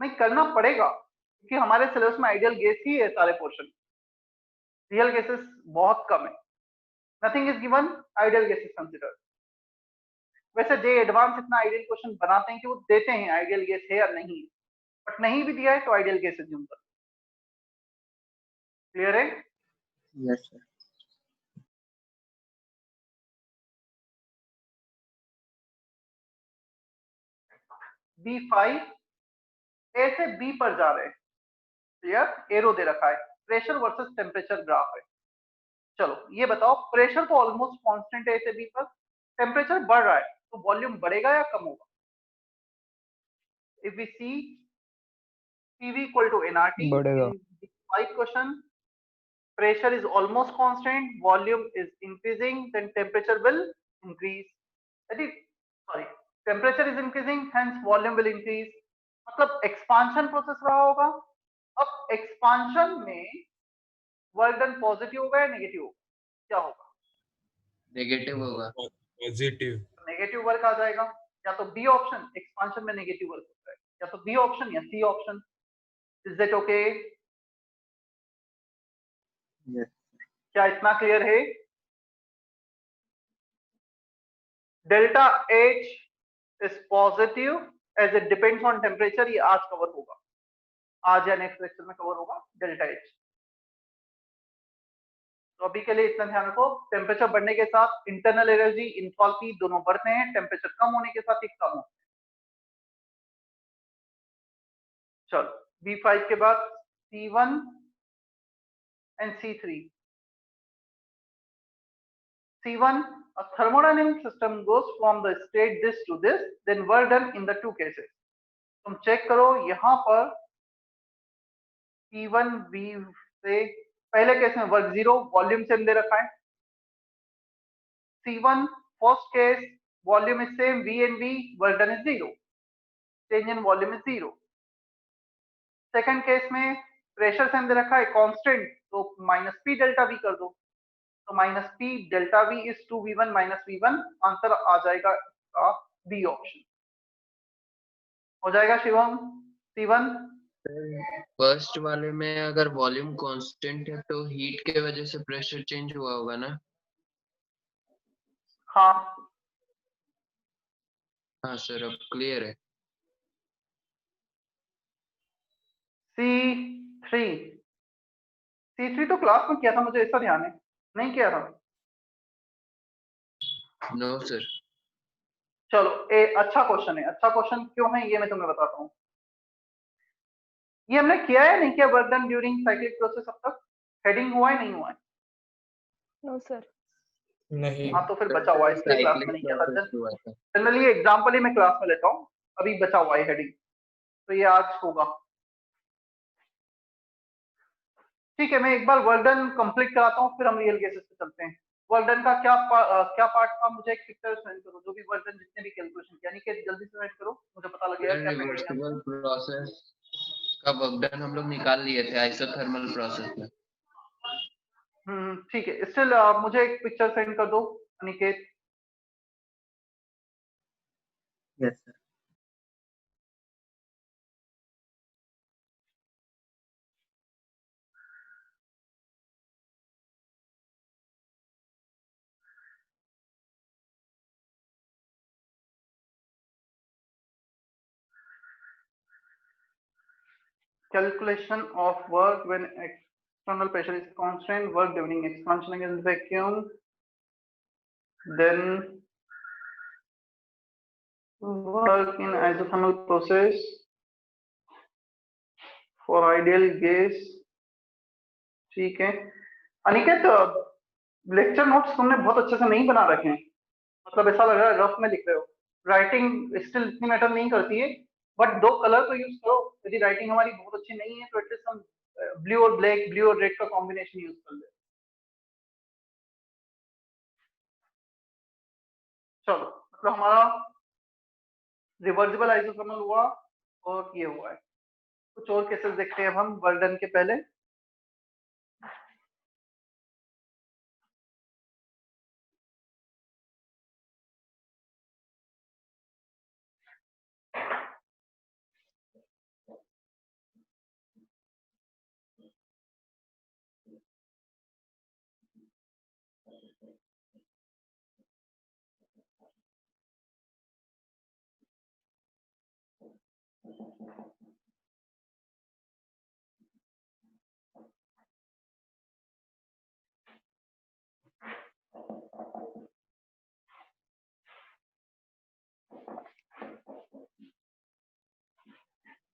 Speaker 1: नहीं करना पड़ेगा क्योंकि हमारे सिलेबस में आइडियल गैस ही है सारे पोर्शन, रियल गैसेस बहुत कम है। Nothing is given, ideal gas is considered. वैसे जे एडवांस इतना आइडियल क्वेश्चन बनाते हैं कि वो देते हैं आइडियल गैस है या नहीं, बट नहीं भी दिया है तो आइडियल गैस एज्यूम कर। क्लियर है?
Speaker 9: Yes sir.
Speaker 1: B5 ए से बी पर जा रहे हैं, क्लियर, एरो दे रखा है, प्रेशर वर्सेस टेम्परेचर ग्राफ है। चलो ये बताओ, प्रेशर तो ऑलमोस्ट कांस्टेंट है ए से बी पर, टेम्परेचर बढ़ रहा है, तो वॉल्यूम बढ़ेगा या कम होगा? If we see PV equal to nRT
Speaker 5: बढ़ेगा।
Speaker 1: in the 5 question, pressure is almost constant, volume is increasing, then temperature will increase. यदि sorry, temperature is increasing, hence volume will increase. मतलब एक्सपांशन प्रोसेस रहा होगा। अब expansion में work done positive होगा या negative होगा? क्या होगा?
Speaker 2: नेगेटिव होगा।
Speaker 6: पॉजिटिव।
Speaker 1: नेगेटिव वर्क आ जाएगा, या तो बी ऑप्शन, एक्सपांशन में नेगेटिव वर्क होता है, या तो बी ऑप्शन या C option. Is that okay?
Speaker 9: Yes.
Speaker 1: क्या इतना क्लियर है? Delta H is positive as it depends on temperature, ये आज कवर होगा, आज या नेक्स्ट लेक्चर में कवर होगा डेल्टा H। तो अभी के लिए इतना ध्यान रखो, टेम्परेचर बढ़ने के साथ इंटरनल एनर्जी, इंथैल्पी दोनों बढ़ते हैं, टेम्परेचर कम होने के साथ ही कम होते हैं। चलो B5 के बाद C1 and C3। C1, a thermodynamic system goes from the state this to this, then work done in the two cases। तुम चेक करो यहाँ पर P1 V से पहले केस में वर्क 0, वॉल्यूम सेम दे रखा है। C1 first case, volume is same V and V, work done is 0, change in volume is 0। Second case में प्रेशर सेम दे रखा है कांस्टेंट, तो माइनस P डेल्टा V कर दो, तो minus P delta V is 2V1 minus V1, answer आ जाएगा इसका बी ऑप्शन। हो जाएगा शिवम? C1
Speaker 2: फर्स्ट वाले में अगर वॉल्यूम कांस्टेंट है तो हीट के वजह से प्रेशर चेंज हुआ होगा ना?
Speaker 1: हाँ,
Speaker 2: हाँ सर, अब क्लियर है।
Speaker 1: C3 C3 तो क्लास में किया था, मुझे ऐसा ध्यान है, नहीं किया था।
Speaker 2: No sir.
Speaker 1: चलो अच्छा क्वेश्चन है, अच्छा क्वेश्चन क्यों है ये मैं तुम्हें बताता हूँ। ये हमने किया है नहीं किया work done during cyclic process अब तक? हेडिंग हुआ है नहीं हुआ है?
Speaker 8: No, sir.
Speaker 3: नहीं।
Speaker 1: हाँ तो फिर बचा हुआ है, इसलिए क्लास में
Speaker 2: साइक्लिक
Speaker 1: नहीं किया था।
Speaker 2: प्रोसेस हुआ था।
Speaker 1: जनरली एग्जाम्पल ही मैं क्लास में लेता हूँ, अभी बचा हुआ है हेडिंग, तो ये आज होगा। ठीक है, मैं एक बार वर्क डन कंप्लीट कराता हूँ, फिर हम रियल केसेस पे चलते हैं। वर्क डन का क्या पार्ट था, मुझे एक पिक्चर सेंड करो, जो भी वर्क डन जितने भी कैलकुलेशन किया, यानी कि जल्दी से सेंड करो, मुझे पता लगेगा क्या पेंडिंग है।
Speaker 2: रिवर्सिबल प्रोसेस का वर्क डन हम लोग निकाल लिए थे आइसोथर्मल प्रोसेस में।
Speaker 1: ठीक है, स्टिल मुझे एक पिक्चर सेंड कर दो Aniket.
Speaker 9: Yes sir.
Speaker 1: Calculation of work when external pressure is constant, work during expansion against vacuum, then work in isothermal process for ideal gas। ठीक है अनिकेत, लेक्चर नोट्स तुमने बहुत अच्छे से नहीं बना रखे हैं, मतलब ऐसा लग रहा है रफ में लिख रहे हो। राइटिंग स्टिल इतनी मैटर नहीं करती है, बट दो कलर तो यूज करो। यदि राइटिंग हमारी बहुत अच्छी नहीं है तो एटलीस्ट हम ब्लू और ब्लैक, ब्लू और रेड का कॉम्बिनेशन यूज कर ले। चलो मतलब हमारा रिवर्सिबल आइसोथर्मल हुआ और ये हुआ है। कुछ और केसेस देखते हैं अब हम वर्क डन के पहले।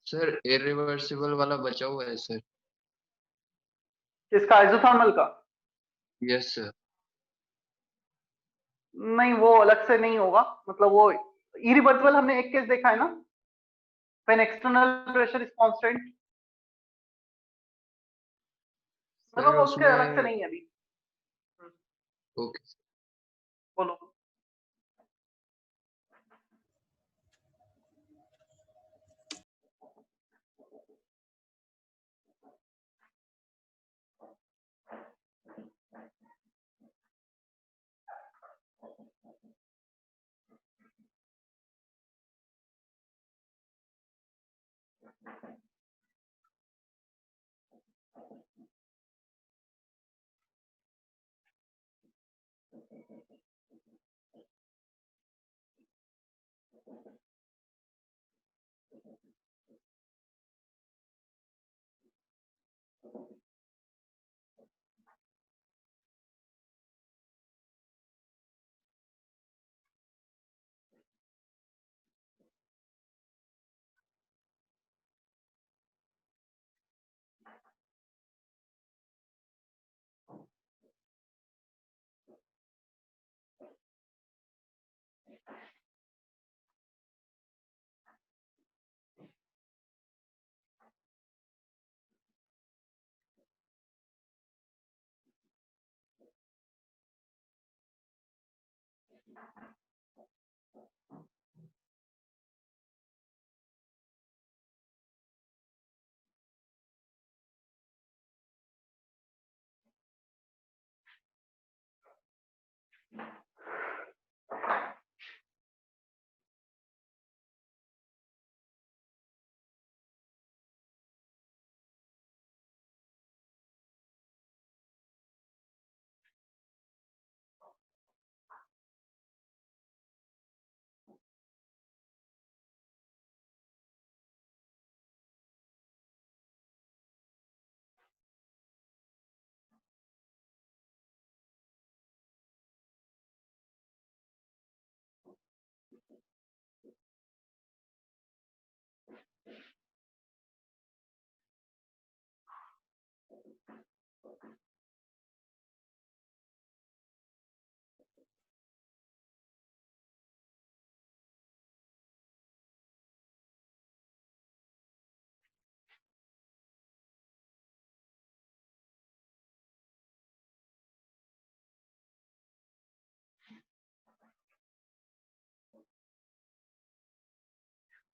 Speaker 2: सर इरिवर्सिबल वाला बचा हुआ है सर।
Speaker 1: इसका आइसोथर्मल का
Speaker 2: यस सर।
Speaker 1: नहीं, वो अलग से नहीं होगा, मतलब वो इरिवर्सिबल हमने एक केस देखा है ना, when external pressure is constant, मतलब
Speaker 2: सर
Speaker 1: वो उसके अलग से
Speaker 2: उसमें
Speaker 1: नहीं है अभी।
Speaker 2: ओके।
Speaker 1: बोलो।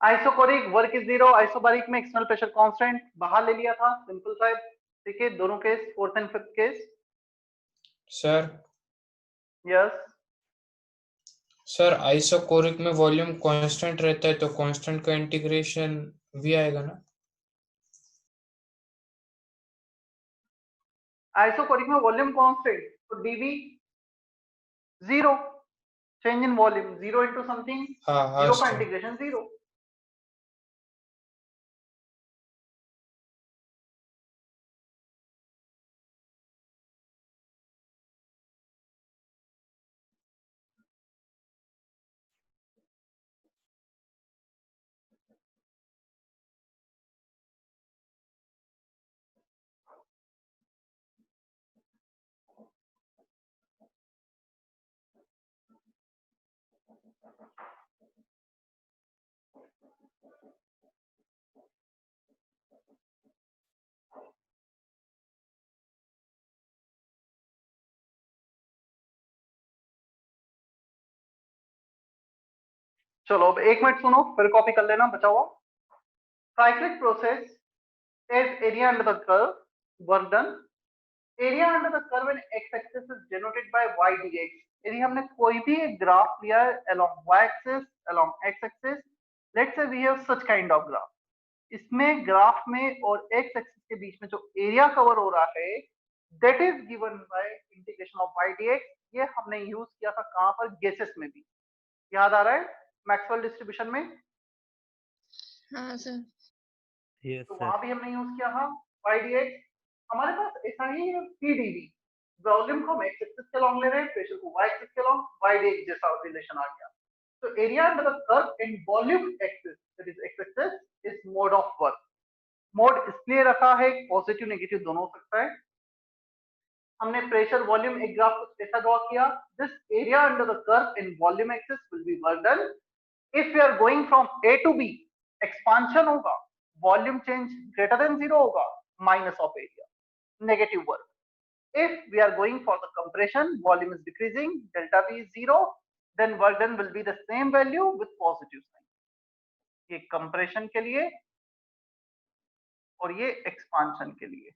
Speaker 1: आइसोकोरिक वर्क इज 0, आइसोबारिक में एक्सटर्नल प्रेशर कांस्टेंट बाहर ले लिया था, सिंपल सा है। ठीक है, दोनों case, fourth and fifth case.
Speaker 3: Sir
Speaker 1: yes
Speaker 3: sir isochoric में वॉल्यूम कांस्टेंट रहता है तो कांस्टेंट का इंटीग्रेशन भी आएगा ना?
Speaker 1: आइसोकोरिक में वॉल्यूम कांस्टेंट तो dv 0, change in volume 0 into something,
Speaker 3: हाँ हाँ
Speaker 1: 0 का
Speaker 3: सर।
Speaker 1: इंटीग्रेशन 0। चलो अब 1 मिनट सुनो, फिर कॉपी कर लेना बचा हुआ। Cyclic process is area under the curve, work done. Area under the curve in x-axis is denoted by y dx. यदि हमने कोई भी एक ग्राफ लिया है along y-axis, along x-axis, let's say we have such kind of graph. इसमें graph में और x-axis के बीच में जो एरिया कवर हो रहा है, that is given by integration of y dx. ये हमने यूज किया था कहां पर? गेसेस में भी, याद आ रहा है मैक्सवेल डिस्ट्रीब्यूशन में?
Speaker 7: हाँ सर।
Speaker 5: यस
Speaker 1: तो
Speaker 5: सर।
Speaker 1: वहां भी हमने यूज किया था y dx। हमारे पास ऐसा ही है pdv, वॉल्यूम को हम x एक्सिस के लॉन्ग ले रहे हैं, प्रेशर को y एक्सिस के लॉन्ग, y dx जैसा रिलेशन आ गया। तो area under the curve in volume axis, that is x axis, is mode of work. Mode इसलिए रखा है, पॉजिटिव नेगेटिव दोनों हो सकता है। हमने प्रेशर वॉल्यूम एक ग्राफ कुछ ऐसा ड्रॉ किया, this area under the curve in volume axis will be work done. If we are going from a to b, expansion होगा, वॉल्यूम चेंज ग्रेटर देन 0 होगा, minus of area, negative work. If we are going for the compression, volume is decreasing, delta V is 0, then work done will be the same value with positive sign. ये compression के लिए और ये expansion के लिए।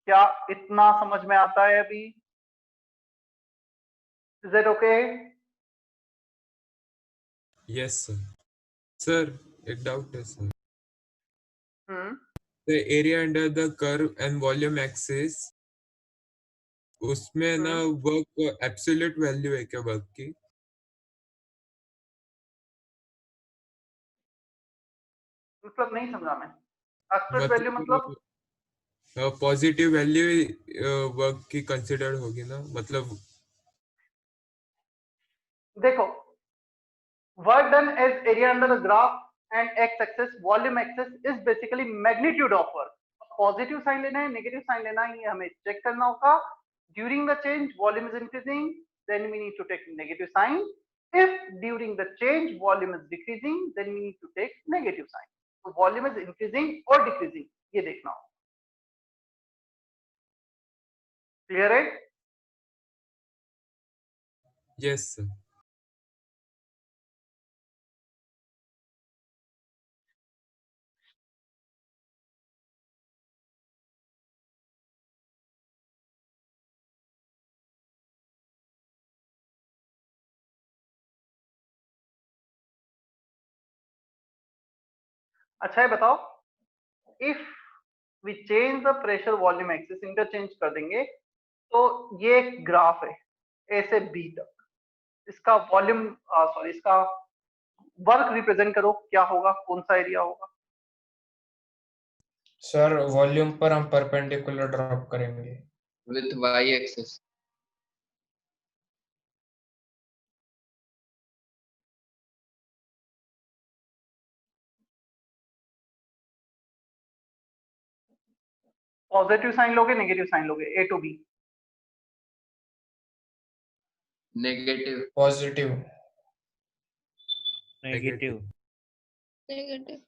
Speaker 1: क्या इतना समझ में आता है अभी? Is that okay?
Speaker 6: Yes, sir. Sir, एक doubt है sir. The area under the curve and volume axis, उसमें ना वर्क एब्सोल्यूट वैल्यू है क्या वर्क की?
Speaker 1: मतलब नहीं समझा मैं। Absolute value मतलब?
Speaker 6: पॉजिटिव वैल्यू वर्क की कंसिडर होगी ना, मतलब
Speaker 1: देखो, work done as area under the graph and x-axis, volume axis is basically magnitude of work. Positive sign लेना है, नेगेटिव साइन लेना है, ये हमें चेक करना होगा। During the change volume is increasing, then we need to take negative sign. If during the change volume is decreasing, then we need to take negative sign. तो volume is increasing और decreasing, ये देखना होगा। Clear है?
Speaker 6: Yes sir.
Speaker 1: अच्छा है, बताओ, if we change the pressure volume axis, interchange कर देंगे, तो ये एक ग्राफ है ए से बी तक, इसका वॉल्यूम सॉरी इसका वर्क रिप्रेजेंट करो, क्या होगा, कौन सा एरिया होगा?
Speaker 3: सर वॉल्यूम पर हम परपेंडिकुलर ड्रॉप करेंगे
Speaker 2: with y axis.
Speaker 1: Positive sign लोगे, नेगेटिव साइन लोगे, A to B?
Speaker 2: Negative.
Speaker 3: Positive.
Speaker 5: Negative.
Speaker 7: Negative.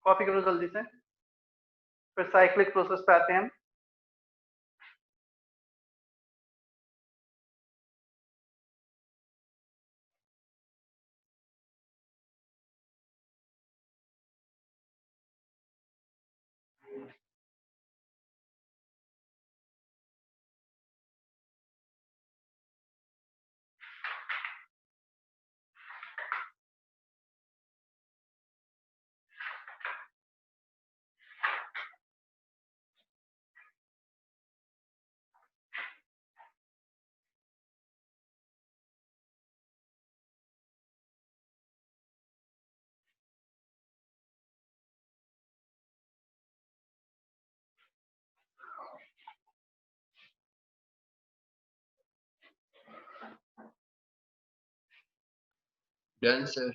Speaker 1: Copy करो जल्दी से, फिर साइक्लिक प्रोसेस पे आते हैं हम।
Speaker 2: Done sir.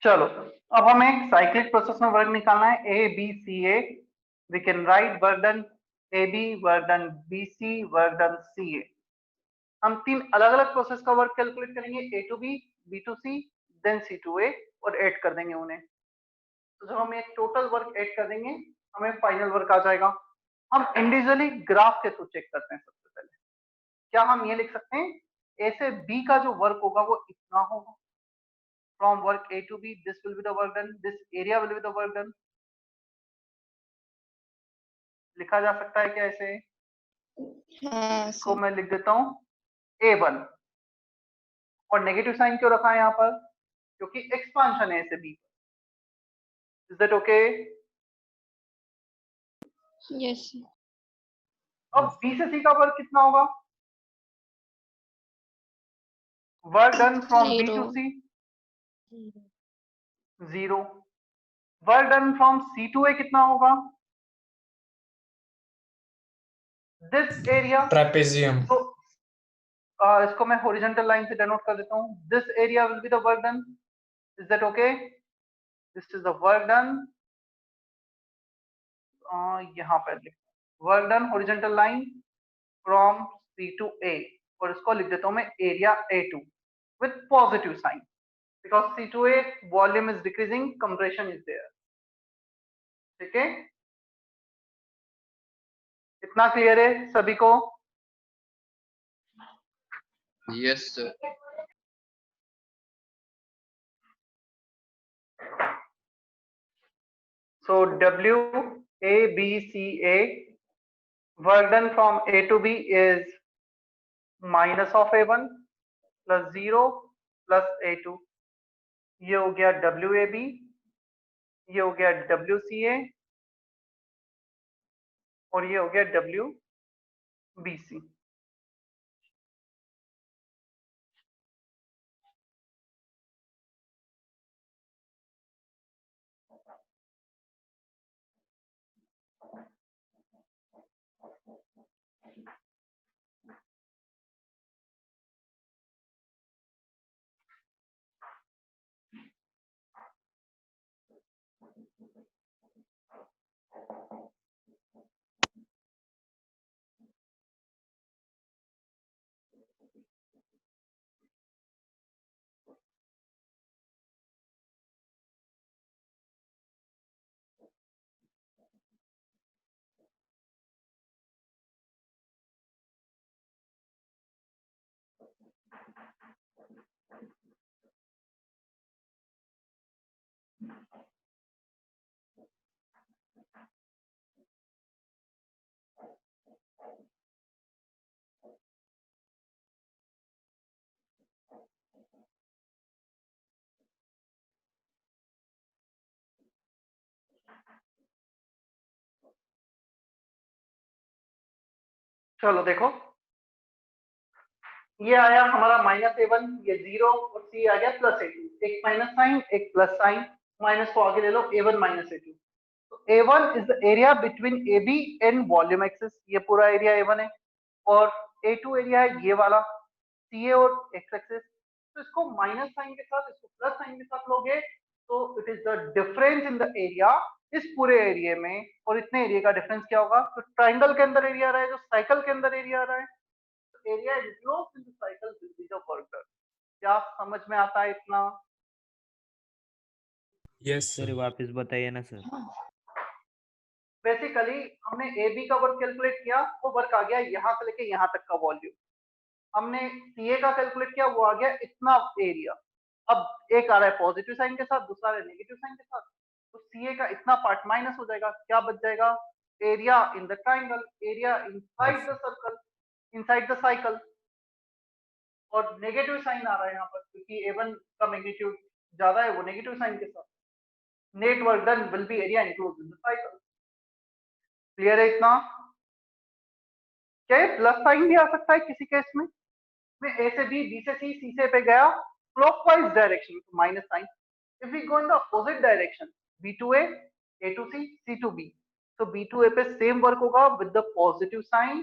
Speaker 1: चलो अब हमें साइक्लिक प्रोसेस में वर्क निकालना है A B C A. We can write work done A B, work done B C, work done C A. हम तीन अलग अलग प्रोसेस का वर्क कैलकुलेट करेंगे, A to B to C, then C to A, और add कर देंगे उन्हें। तो जब हम एक टोटल वर्क ऐड कर देंगे हमें फाइनल वर्क आ जाएगा। हम इंडिविजुअली ग्राफ के थ्रू चेक करते हैं। सबसे पहले क्या हम ये लिख सकते हैं, ए से बी का जो वर्क होगा वो इतना होगा। From work A to B this will be the work done, this area will be the work done. लिखा जा सकता है क्या ऐसे?
Speaker 7: हाँ
Speaker 1: इसको
Speaker 7: सर।
Speaker 1: मैं लिख देता हूँ A1, और नेगेटिव साइन क्यों रखा है यहाँ पर? क्योंकि एक्सपांशन है ए से B. Is that okay?
Speaker 7: Yes sir.
Speaker 1: अब बी से सी का वर्क कितना होगा? Work done from B to
Speaker 7: 0
Speaker 1: C 0। Work done from C to A कितना होगा? This area.
Speaker 3: ट्रेपेजियम।
Speaker 1: तो इसको मैं हॉरिजॉन्टल लाइन से डिनोट कर देता हूँ। This area will be the work done. Is that okay? This is the work done. यहाँ पर लिख work done horizontal line from C to A, और इसको लिख देता हूँ मैं area A2 with positive sign, because C2A volume is decreasing, compression is there. ठीक है, इतना क्लियर है सभी को?
Speaker 2: Yes sir.
Speaker 1: So WABCA, work done from A to B is minus of A1 plus 0 plus A2। ये हो गया WAB, ये हो गया WCA, और ये हो गया WBC। चलो देखो, ये आया हमारा -A1, ये 0, और C आ गया +A2। एक माइनस साइन एक प्लस साइन, माइनस को आगे ले लो, A1 - A2। तो A1 is the area between AB and volume axis, ये पूरा एरिया A1 है, और A2 एरिया है ये वाला CA और X एक्सिस। तो इसको माइनस साइन के साथ, इसको प्लस साइन के साथ लोगे तो it is the difference in the area, इस पूरे एरिया में और इतने एरिया का डिफरेंस क्या होगा? तो ट्राइंगल के अंदर एरिया आ रहा है, जो साइकिल के अंदर एरिया आ रहा है, area enclosed in the cycle will be the work done। क्या समझ में आता है इतना?
Speaker 6: Yes
Speaker 5: sir
Speaker 6: sir.
Speaker 5: वापस बताइए ना सर।
Speaker 1: बेसिकली हमने ए बी का वर्क कैलकुलेट किया, वो वर्क आ गया यहाँ से लेके यहाँ तक का वॉल्यूम। हमने सी ए का कैलकुलेट किया, वो आ गया इतना एरिया। अब एक आ रहा है पॉजिटिव साइन के साथ, दूसरा आ रहा है नेगेटिव साइन के साथ, तो सी ए का इतना पार्ट माइनस हो जाएगा। क्या बच जाएगा? Area in the triangle, area inside the circle, inside the cycle. और नेगेटिव साइन आ रहा है यहाँ पर क्योंकि A1 का मैग्नीट्यूड ज्यादा है, वो नेगेटिव साइन के साथ। Net work done will be area enclosed in the cycle. Clear है इतना? क्या ये प्लस साइन भी आ सकता है किसी केस में? मैं ए से बी, बी से सी, सी से पे गया clockwise direction, minus sign. If we go in the opposite direction, B to A to C to B, तो बी टू ए पे सेम वर्क होगा with the positive sign,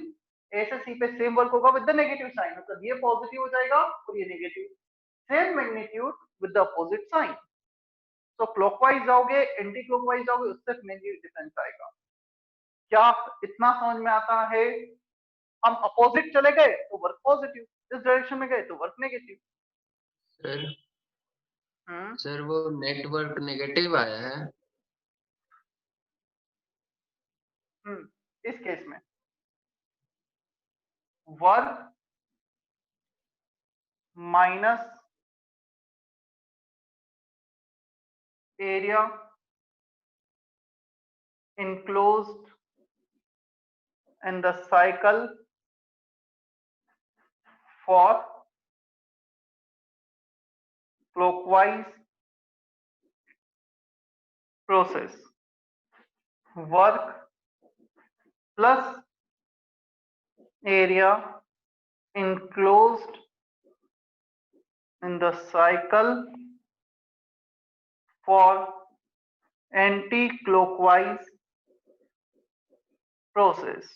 Speaker 1: A से सी पे same work होगा with the negative sign. मतलब ये positive हो जाएगा और ये negative. Same magnitude with the opposite sign. तो क्लॉकवाइज जाओगे, एंटी क्लॉकवाइज जाओगे, उससे मेनली डिफरेंस आएगा. क्या इतना समझ में आता है? हम अपोजिट चले गए तो वर्क पॉजिटिव, इस डायरेक्शन में गए तो वर्क नेगेटिव.
Speaker 2: सर वो नेटवर्क नेगेटिव आया है.
Speaker 1: इस केस में work minus area enclosed in the cycle for clockwise process. Work plus area enclosed in the cycle for anti-clockwise process.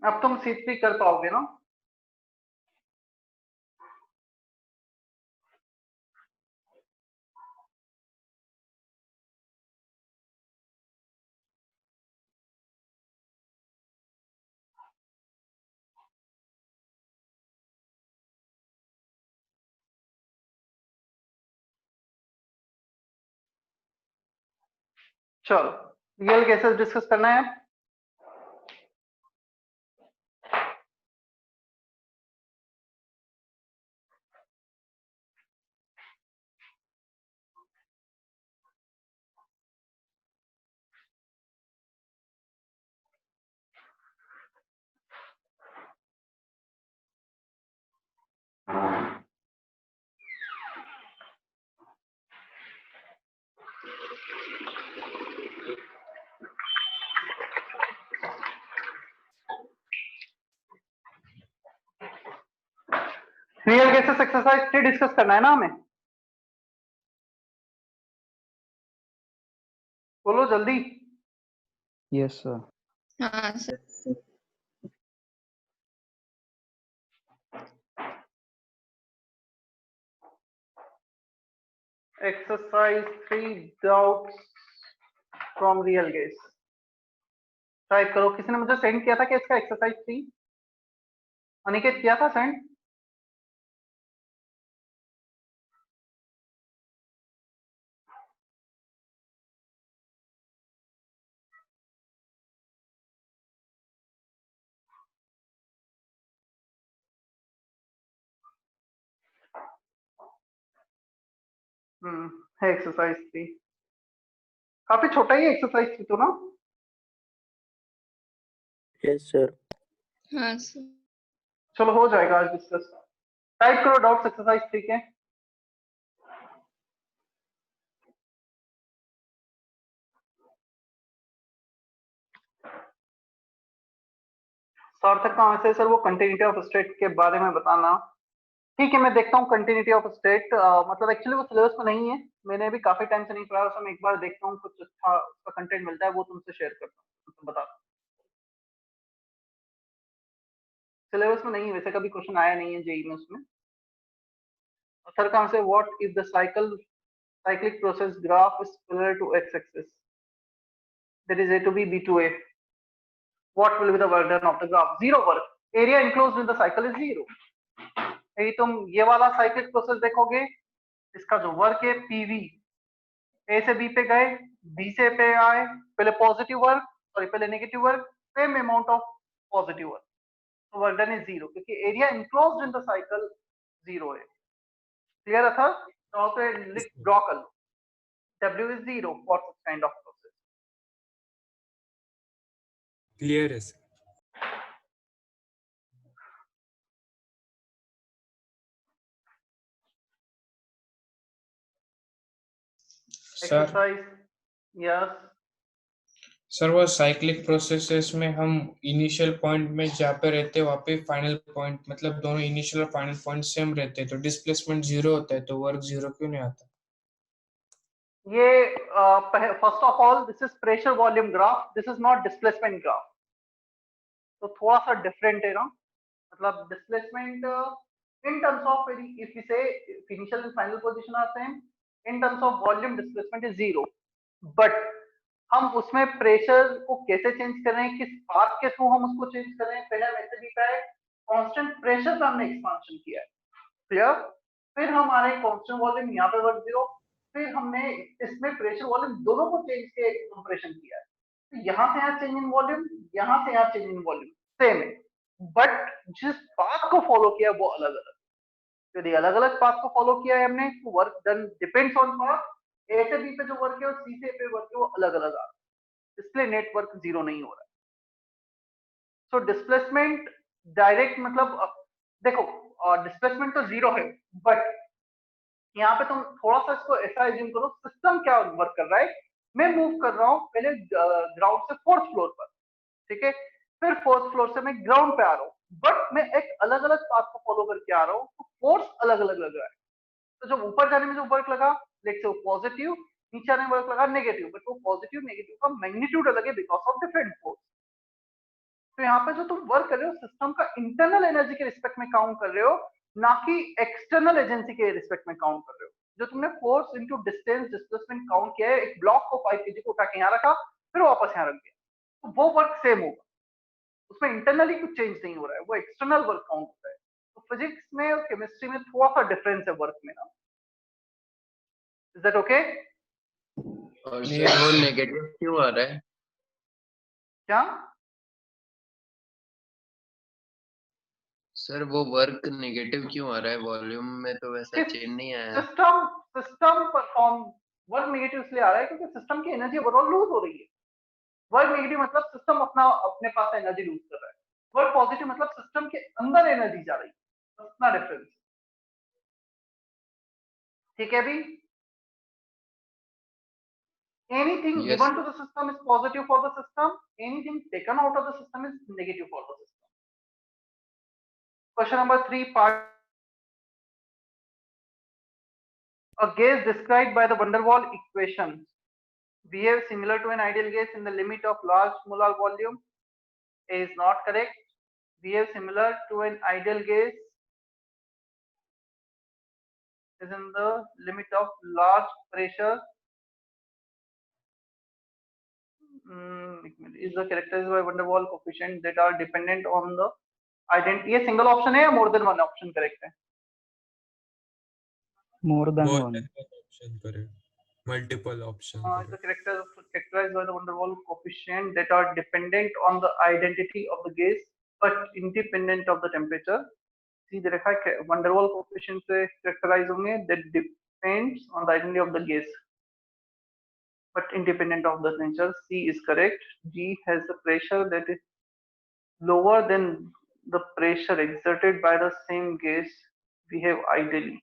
Speaker 1: अब तुम C3 कर पाओगे ना? चलो रियल केसेस डिस्कस करना है. रियल केसेस एक्सरसाइज 3 डिस्कस करना है ना हमें? बोलो जल्दी.
Speaker 5: Yes sir.
Speaker 7: हाँ sir.
Speaker 1: Exercise 3 doubts from real case. Type करो. किसी ने मुझे सेंड किया था कि इसका एक्सरसाइज 3? अनिकेत किया था सेंड? है एक्सरसाइज 3. काफी छोटा ही एक्सरसाइज 3 तो ना?
Speaker 4: Yes sir.
Speaker 7: हाँ सर.
Speaker 1: चलो हो जाएगा आज डिस्कस। टाइप करो डाउट्स एक्सरसाइज 3 के। सार्थक कहाँ से? सर वो कंटिन्यूटी ऑफ स्टेट के बारे में बताना। ठीक है, मैं देखता हूँ कंटिन्यूटी ऑफ स्टेट। मतलब एक्चुअली वो सिलेबस में नहीं है, मैंने भी काफी टाइम से नहीं पढ़ा, उसमें एक बार देखता हूँ कुछ अच्छा उसका कंटेंट मिलता है वो तुमसे शेयर करता हूँ, तो बताता हूँ। सिलेबस में नहीं है वैसे, कभी क्वेश्चन आया नहीं है जेई में उसमें। सर कहाँ से? What if the cyclic process graph is parallel to x-axis, that is a to b to a, what will be the work done of the graph? Zero work. Area enclosed in the cycle is zero. यदि तुम ये वाला cyclic process देखोगे, इसका जो work है PV, ए से B पे गए, बी से पे आए, पहले पॉजिटिव वर्क, सॉरी पहले negative work, same amount of positive work, तो वर्क डन इज जीरो, क्योंकि area enclosed in the cycle zero है। क्लियर था? तो लिख ड्रॉ कर लो, W is zero for such kind of process.
Speaker 6: Clear है sir.
Speaker 3: Sir
Speaker 1: Exercise, yes.
Speaker 3: Sir वो साइक्लिक प्रोसेसेस में हम इनिशियल पॉइंट में जहाँ पे रहते हैं वहाँ पे फाइनल पॉइंट, मतलब दोनों इनिशियल और फाइनल पॉइंट सेम रहते हैं, तो डिस्प्लेसमेंट जीरो होता है, तो वर्क जीरो क्यों नहीं आता?
Speaker 1: ये first of all this is pressure volume graph, this is not displacement graph, तो थोड़ा सा डिफरेंट है ना। मतलब displacement in terms of if we say initial and final position आते हैं, in terms of volume displacement is zero, but हम उसमें प्रेशर को कैसे चेंज कर रहे हैं, किस पाथ के थ्रू हम उसको चेंज कर रहे हैं, पहले हम ऐसे भी का है कांस्टेंट प्रेशर पे हमने एक्सपांशन किया है, क्लियर। फिर हमारे कांस्टेंट वॉल्यूम यहाँ पे वर्क जीरो, फिर हमने इसमें प्रेशर वॉल्यूम दोनों को चेंज के कंप्रेशन किया है, तो यहाँ से यहाँ चेंज इन वॉल्यूम, यहाँ से यहाँ चेंज इन वॉल्यूम सेम है, बट जिस पाथ को फॉलो किया वो अलग अलग। यदि अलग अलग पाथ को फॉलो किया है हमने, तो work done depends on path, A से बी पे जो वर्क है और सी से पे वर्क है वो अलग अलग आ रहा है, इसलिए नेटवर्क जीरो नहीं हो रहा है। सो डिस्प्लेसमेंट डायरेक्ट मतलब देखो डिस्प्लेसमेंट तो जीरो है, बट यहाँ पे तुम थोड़ा सा इसको ऐसा एज्यूम करो, सिस्टम क्या वर्क कर रहा है, मैं मूव कर रहा हूँ पहले ग्राउंड से फोर्थ फ्लोर पर, ठीक है, फिर फोर्थ फ्लोर से मैं ग्राउंड पे आ रहा हूँ, बट मैं एक अलग अलग पाथ को फॉलो करके आ रहा हूँ, तो फोर्स अलग अलग लग रहा है। तो जब ऊपर जाने में जो वर्क लगा, लेट से वो पॉजिटिव, नीचे आने में वर्क लगा नेगेटिव, बट वो पॉजिटिव नेगेटिव का मैग्नीट्यूड अलग है बिकॉज ऑफ डिफरेंट फोर्स। तो यहाँ पे जो तुम वर्क कर रहे हो सिस्टम का इंटरनल एनर्जी के रिस्पेक्ट में काउंट कर रहे हो, ना कि एक्सटर्नल एजेंसी के रिस्पेक्ट में काउंट कर रहे हो। जो तुमने force into distance displacement count किया है, एक ब्लॉक को 5 kg को उठा के यहाँ रखा, फिर वापस यहाँ रख दिया, तो वो वर्क सेम होगा, उसमें इंटरनली कुछ चेंज नहीं हो रहा है, वो एक्सटर्नल वर्क काउंट होता है। तो फिजिक्स में और केमिस्ट्री में थोड़ा सा डिफरेंस है वर्क में ना। Is that okay?
Speaker 2: और सर वो नेगेटिव क्यों आ रहा है?
Speaker 1: क्या
Speaker 2: सर वो वर्क नेगेटिव क्यों आ रहा है? वॉल्यूम में तो वैसा चेंज नहीं आया।
Speaker 1: सिस्टम परफॉर्म वर्क नेगेटिव इसलिए आ रहा है क्योंकि सिस्टम की एनर्जी ओवरऑल लूज हो रही है। वर्क नेगेटिव मतलब सिस्टम अपने पास एनर्जी लूज कर रहा है, वर्क पॉजिटिव मतलब सिस्टम के अंदर एनर्जी जा रही है, इतना डिफरेंस। ठीक है अभी? Anything
Speaker 2: Yes.
Speaker 1: given to the system is positive for the system, anything taken out of the system is negative for the system. Question number 3, part. A gas described by the van der Waals equation behave similar to an ideal gas in the limit of large molar volume. A is not correct. Behave similar to an ideal gas is in the limit of large pressure. Is the characterized by van der Waals coefficient that are dependent on the identity. ये single option है या more than one option correct है?
Speaker 5: More than
Speaker 6: More
Speaker 5: one.
Speaker 6: than one option correct. Multiple option
Speaker 1: The
Speaker 6: correct.
Speaker 1: characterized by the van der Waals coefficient that are dependent on the identity of the gas but independent of the temperature. सीधे लिखा है van der Waals coefficient से characterize होंगे that depends on the identity of the gas but independent of the temperature. C is correct. G has the pressure that is lower than the pressure exerted by the same gas behave ideally.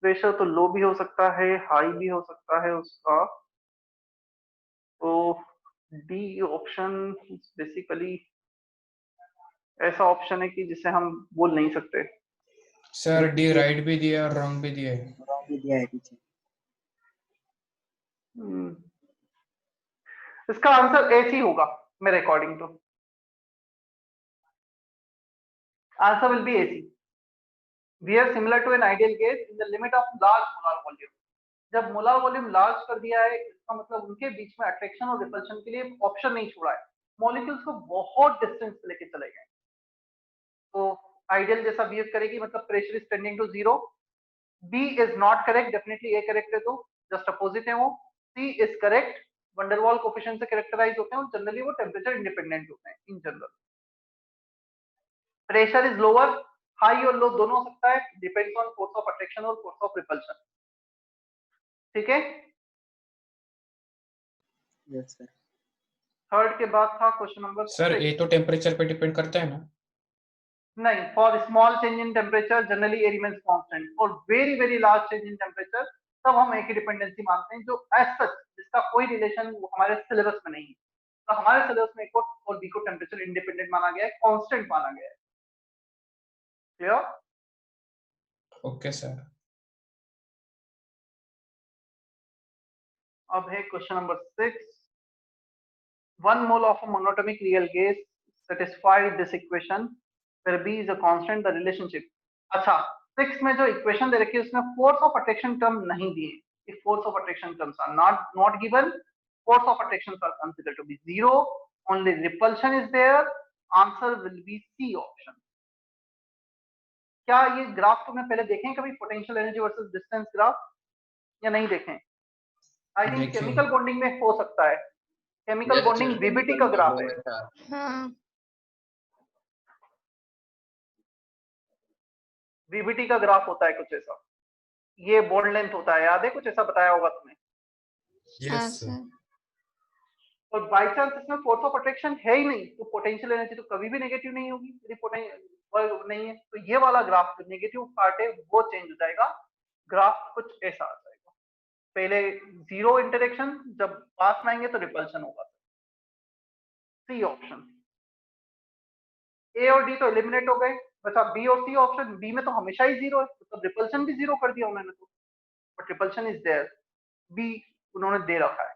Speaker 1: Pressure तो लो भी हो सकता है, high भी हो सकता है उसका, तो डी ऑप्शन बेसिकली ऐसा ऑप्शन है कि जिसे हम बोल नहीं सकते।
Speaker 3: सर डी राइट भी दिया और रॉन्ग भी दिया है।
Speaker 9: रॉन्ग भी दिया है पीछे।
Speaker 1: इसका आंसर ए सी होगा मेरे according to. Answer will be A C. behave similar to an ideal gas in the limit of large molar volume. जब मोलर वॉल्यूम लार्ज कर दिया है, इसका मतलब उनके बीच में अट्रैक्शन और रिपल्शन के लिए ऑप्शन नहीं छोड़ा है, मॉलिक्यूल्स को बहुत डिस्टेंस पे लेके चले गए। तो आइडियल जैसा बिहेव करेगी, मतलब pressure is tending to zero. B is not correct, definitely A correct है, तो जस्ट अपोजिट है वो। C is correct, Van der Waal coefficient से कैरेक्टराइज होते हैं और जनरली वो टेम्परेचर इंडिपेंडेंट होते हैं in general. Pressure is lower, high और लो दोनों हो सकता है, depends on force of attraction और फोर्स ऑफ रिपल्शन। ठीक है,
Speaker 9: यस सर।
Speaker 1: थर्ड के बाद था क्वेश्चन नंबर
Speaker 3: सर ए तो टेम्परेचर पे डिपेंड करता है ना?
Speaker 1: नहीं, for small change in temperature generally a remains constant, और very very large change in temperature तब हम ए की डिपेंडेंसी मानते हैं, जो एज सच जिसका कोई रिलेशन हमारे सिलेबस में नहीं है। तो हमारे सिलेबस में ए को और बी को टेम्परेचर इंडिपेंडेंट माना गया है, कांस्टेंट माना गया है। क्लियर?
Speaker 3: Okay sir.
Speaker 1: अब है question number 6। 1 mole of a monatomic real gas satisfied this equation where B is a constant, the relationship। अच्छा, 6 में जो इक्वेशन दे रखी है उसमें फोर्स ऑफ अट्रैक्शन टर्म नहीं दिए। If force of attraction terms are not given, force of attraction are considered to be zero, only repulsion is there, answer will be C option। क्या ये ग्राफ तुमने पहले देखे हैं कभी, potential energy versus distance graph, या नहीं देखें? आई थिंक
Speaker 3: देखिए।
Speaker 1: केमिकल बॉन्डिंग में हो सकता है, chemical
Speaker 2: Yes,
Speaker 1: bonding
Speaker 2: sir,
Speaker 1: VBT
Speaker 2: chemical
Speaker 1: का ग्राफ
Speaker 2: bonding
Speaker 1: है।
Speaker 2: में था।
Speaker 7: हाँ
Speaker 1: वीबीटी का ग्राफ होता है कुछ ऐसा, ये बॉन्ड लेंथ होता है, याद है कुछ ऐसा बताया होगा तुमने।
Speaker 7: हाँ
Speaker 6: यस सर।
Speaker 7: सर।
Speaker 1: और बाई चांस इसमें फोर्स ऑफ अट्रैक्शन है ही नहीं, तो पोटेंशियल एनर्जी तो कभी भी नेगेटिव नहीं होगी, यदि पोटेंशियल नहीं है तो ये वाला ग्राफ जो नेगेटिव पार्ट है वो चेंज हो जाएगा, ग्राफ कुछ ऐसा आ जाएगा। पहले जीरो इंटरेक्शन, जब पास में आएंगे तो रिपल्शन होगा। C option. ए और डी तो एलिमिनेट हो गए, बचा बी और सी ऑप्शन। बी में तो हमेशा ही जीरो है, तो रिपल्शन भी जीरो कर दिया उन्होंने, तो but repulsion is there, B उन्होंने दे रखा है।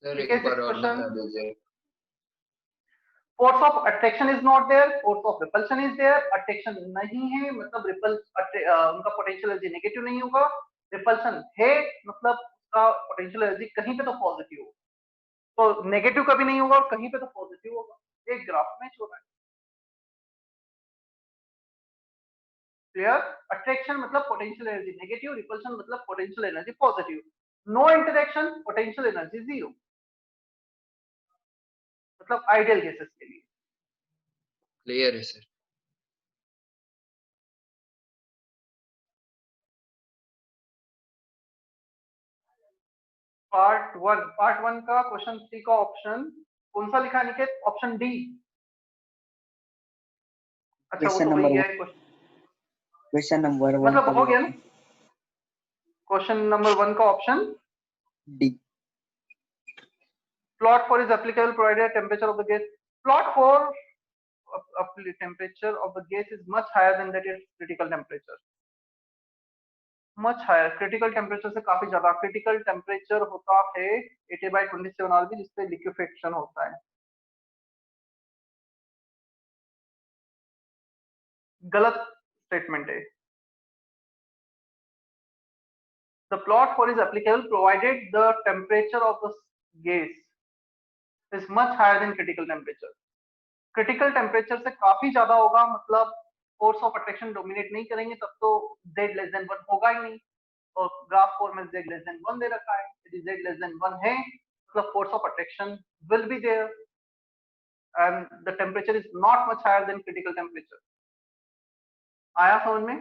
Speaker 2: सर
Speaker 1: ठीक
Speaker 2: एक
Speaker 1: है,
Speaker 2: बार और
Speaker 1: क्वेश्चन।
Speaker 2: बता दीजिए।
Speaker 1: Force of attraction is not there, force of repulsion is there. Attraction नहीं है मतलब उनका पोटेंशियल एनर्जी नेगेटिव नहीं होगा, रिपल्शन है मतलब उसका पोटेंशियल एनर्जी कहीं पे तो पॉजिटिव होगा, तो नेगेटिव कभी नहीं होगा और कहीं पे तो पॉजिटिव होगा। एक ग्राफ में हो रहा है। क्लियर? अट्रैक्शन मतलब पोटेंशियल एनर्जी नेगेटिव, रिपल्शन मतलब potential energy positive. No interaction, potential energy zero, मतलब आइडियल केसेस के लिए।
Speaker 2: क्लियर है सर।
Speaker 1: पार्ट वन का क्वेश्चन 3 का ऑप्शन कौन सा लिखा निकेत? Option D. अच्छा वो
Speaker 9: क्वेश्चन
Speaker 1: तो वही
Speaker 9: नंबर
Speaker 1: है,
Speaker 9: क्वेश्चन नंबर 1
Speaker 1: मतलब हो गया ना। क्वेश्चन नंबर 1 का option
Speaker 9: D.
Speaker 1: plot for is applicable provided temperature of the gas। plot for temperature of the gas is much higher than that its critical temperature। much higher, critical temperature से काफी ज्यादा। critical temperature होता है 80/27 RB, जिससे liquefaction होता है। गलत statement है। the plot for is applicable provided the temperature of the gas is much higher than critical temperature। Critical temperature से काफी ज्यादा होगा, मतलब फोर्स ऑफ अट्रैक्शन डोमिनेट नहीं करेंगे, तब तो z लेस देन 1 होगा ही नहीं, और ग्राफ 4 में z लेस देन 1 दे रखा है। यदि z लेस देन 1 है मतलब force of attraction will be there and the temperature is not much higher than critical temperature. आया समझ में?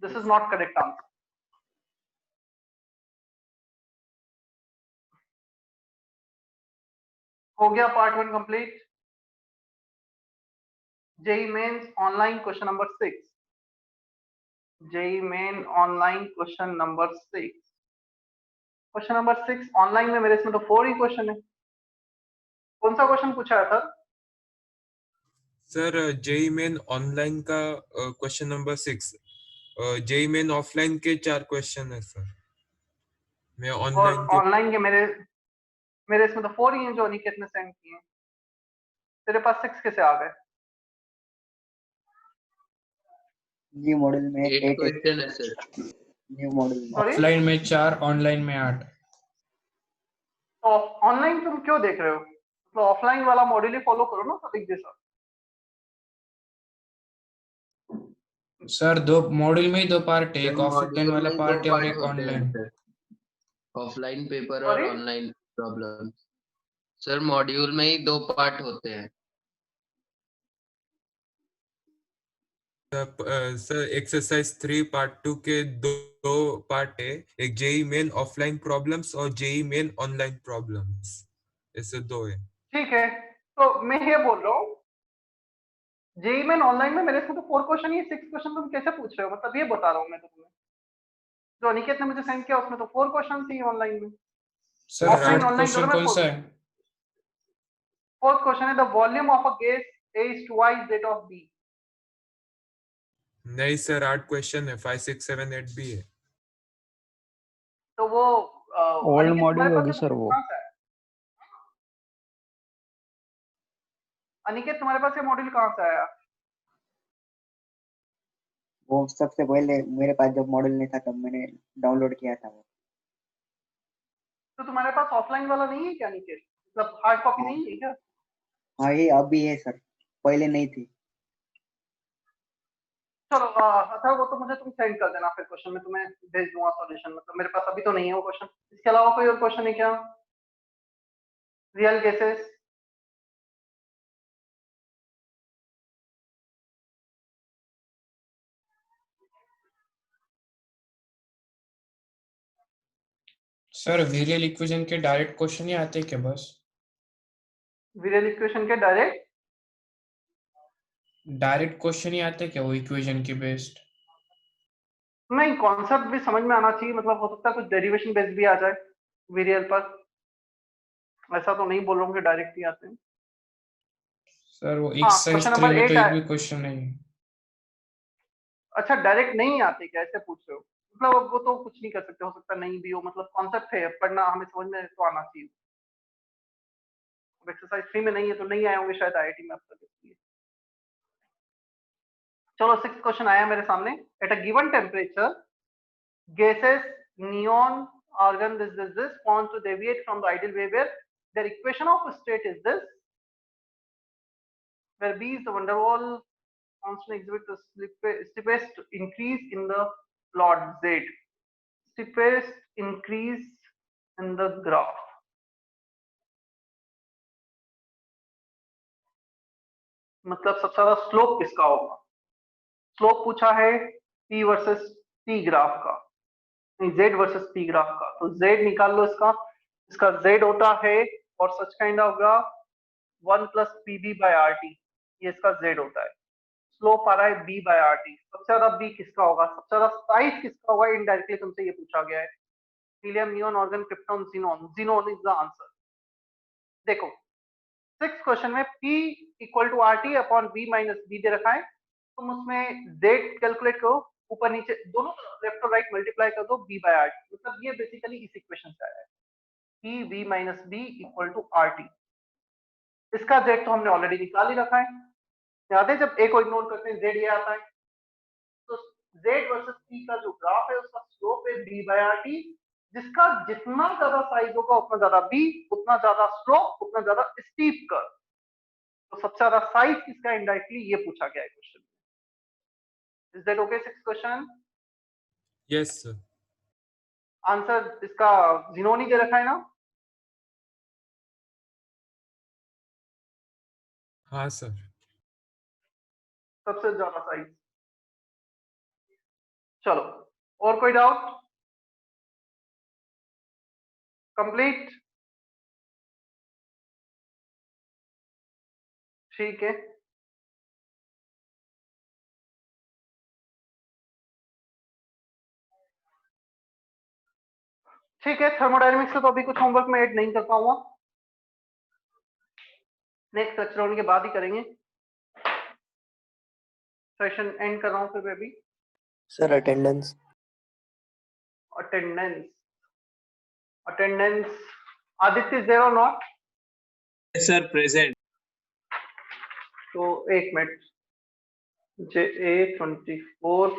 Speaker 1: This is not correct answer. हो गया part 1 complete. JEE Mains online question number 6. JEE Main online question number 6. Question number 6 online में मेरे इसमें तो 4 ही question है। कौन सा क्वेश्चन पूछा है sir?
Speaker 6: Sir JEE Main online का question number 6, JEE Main offline के 4 क्वेश्चन है सर। मैं
Speaker 1: और
Speaker 6: ऑनलाइन के
Speaker 1: ऑनलाइन के मेरे इसमें तो 4 ही हैं जो अनिकेत ने सेंड किए हैं। तेरे पास 6 कैसे आ गए?
Speaker 9: न्यू मॉडल में
Speaker 2: 8
Speaker 9: 8
Speaker 2: क्वेश्चन है सर।
Speaker 9: न्यू मॉडल में।
Speaker 1: सॉरी,
Speaker 3: ऑफलाइन में 4, ऑनलाइन में 8।
Speaker 1: तो ऑनलाइन तुम क्यों देख रहे हो? तो ऑफलाइन वाला मॉड्यूल ही फॉलो करो ना प्रतीक जैसा।
Speaker 3: सर 2 मॉड्यूल में ही 2 पार्ट है, एक
Speaker 2: सर
Speaker 3: ऑफलाइन
Speaker 2: मॉड्यूल
Speaker 3: वाला
Speaker 2: में 2
Speaker 3: पार्ट है और
Speaker 2: पार्ट
Speaker 3: एक
Speaker 2: होते हैं
Speaker 3: ऑनलाइन।
Speaker 2: सर, ऑफलाइन पेपर और
Speaker 1: sorry,
Speaker 2: online problem. Sir module में ही 2 पार्ट होते हैं।
Speaker 6: सर एक्सरसाइज 3 पार्ट 2 के दो पार्ट है, एक जेई मेन ऑफलाइन प्रॉब्लम्स और जेई मेन ऑनलाइन प्रॉब्लम्स, ऐसे 2 है।
Speaker 1: ठीक है। तो मैं ये बोल रहा हूँ जेई मेन ऑनलाइन में मेरे इसमें तो 4 क्वेश्चन ही, 6 क्वेश्चन तुम कैसे पूछ रहे हो? मतलब ये बता रहा हूँ मैं तो तुम्हें, जो अनिकेत ने मुझे सेंड किया उसमें तो 4 क्वेश्चन ही ऑनलाइन में।
Speaker 3: सर
Speaker 1: ऑफलाइन
Speaker 3: 4th
Speaker 1: ऑनलाइन दोनों
Speaker 3: क्वेश्चन
Speaker 1: में
Speaker 3: कौन सा है?
Speaker 1: 4th क्वेश्चन है the volume of a gas A is twice that of B.
Speaker 6: नहीं सर 8 क्वेश्चन है, 5 6 7 8 भी है।
Speaker 1: तो वो
Speaker 5: ओल्ड
Speaker 1: अनिकेत तुम्हारे
Speaker 5: मॉड्यूल
Speaker 1: पास
Speaker 5: होगी
Speaker 1: ये
Speaker 5: सर
Speaker 1: मॉड्यूल
Speaker 5: वो।
Speaker 1: कहाँ से है? अनिकेत तुम्हारे पास ये मॉड्यूल कहाँ से आया?
Speaker 9: वो सबसे पहले मेरे पास जब मॉडल नहीं था तब मैंने डाउनलोड किया था वो।
Speaker 1: तो तुम्हारे पास ऑफलाइन वाला नहीं है क्या अनिकेत? मतलब हार्ड कॉपी
Speaker 9: हाँ
Speaker 1: नहीं है क्या?
Speaker 9: हाँ, ये अभी है सर, पहले नहीं थी।
Speaker 1: चलो अच्छा, वो तो मुझे तुम सेंड कर देना, फिर क्वेश्चन में तुम्हें भेज दूंगा सॉल्यूशन। मतलब मेरे पास अभी तो नहीं है वो क्वेश्चन। इसके अलावा कोई और क्वेश्चन है क्या? Real cases?
Speaker 3: सर वीरियल इक्वेशन के डायरेक्ट क्वेश्चन ही आते हैं क्या बस?
Speaker 1: रियल इक्वेशन के
Speaker 3: डायरेक्ट क्वेश्चन ही आते हैं क्या वो इक्वेशन के बेस्ड?
Speaker 1: नहीं, कॉन्सेप्ट भी समझ में आना चाहिए। मतलब हो सकता है कुछ डेरिवेशन बेस्ड भी आ जाए वेरिएबल पर। ऐसा तो नहीं बोल रहा हूँ कि डायरेक्ट ही आते हैं।
Speaker 3: सर वो
Speaker 1: हाँ,
Speaker 3: एक्सरसाइज
Speaker 1: क्वेश्चन
Speaker 3: 3
Speaker 1: नंबर
Speaker 3: में तो
Speaker 1: 8
Speaker 3: एक
Speaker 1: है।
Speaker 3: भी क्वेश्चन नहीं है।
Speaker 1: अच्छा, डायरेक्ट नहीं आते क्या, ऐसे पूछ रहे हो? मतलब अब वो तो कुछ नहीं कर सकते, हो सकता नहीं भी हो। मतलब कॉन्सेप्ट है, पढ़ना हमें समझ में तो आना चाहिए। एक्सरसाइज 3 में नहीं है तो नहीं आए होंगे शायद आईआईटी में अब तक, इसलिए। चलो 6 क्वेश्चन आया मेरे सामने। At a given temperature gases, neon, argon, this want to deviate from the ideal behavior. Their equation of state is this, where B is the van der Waals constant exhibit the steepest increase in the plot Z. Steepest increase in the graph. मतलब सबसे ज्यादा slope किसका होगा? Slope पूछा है P versus T graph का, नहीं Z versus P graph का। तो Z निकाल लो इसका। इसका Z होता है और such kind of graph 1 plus PB by RT, ये इसका Z होता है। स्लोप आ रहा है B बाय आरटी। सबसे ज्यादा B किसका होगा? सबसे ज्यादा साइज किसका होगा? इनडायरेक्टली तुमसे ये पूछा गया है। Helium, neon, argon, krypton, xenon. Xenon is the answer. देखो 6 क्वेश्चन में P equal to RT upon B माइनस बी दे रखा है। तुम उसमें Z कैलकुलेट करो, ऊपर नीचे दोनों लेफ्ट और राइट मल्टीप्लाई कर दो B बाय आरटी। मतलब ये बेसिकली इस इक्वेशन से आया है, P V minus B equal to RT. इसका Z तो हमने ऑलरेडी निकाल ही रखा है, याद है? जब A को इग्नोर करते हैं Z ये आता है। तो Z वर्सेस P का जो ग्राफ है उसका स्लोप है B बाय RT, जिसका जितना ज्यादा साइज होगा उतना ज्यादा B, उतना ज्यादा स्लोप, उतना ज्यादा स्टीप कर्व। तो सबसे ज्यादा साइज किसका इनडायरेक्टली ये पूछा गया है क्वेश्चन में। Is that okay? 6 question
Speaker 6: yes sir.
Speaker 1: Answer इसका जिनोनी दे रखा है ना?
Speaker 6: हाँ सर।
Speaker 1: सबसे ज्यादा साइज। चलो और कोई डाउट? कंप्लीट? ठीक है। ठीक है, थर्मोडायनेमिक्स से तो अभी कुछ होमवर्क में ऐड नहीं कर पाऊंगा, नेक्स्ट लेक्चर होने के बाद ही करेंगे। सेशन एंड कर रहा हूँ फिर मैं अभी।
Speaker 4: Sir attendance.
Speaker 1: Attendance, attendance Aditya is there और नॉट?
Speaker 10: Sir present.
Speaker 1: तो एक मिनट, JA24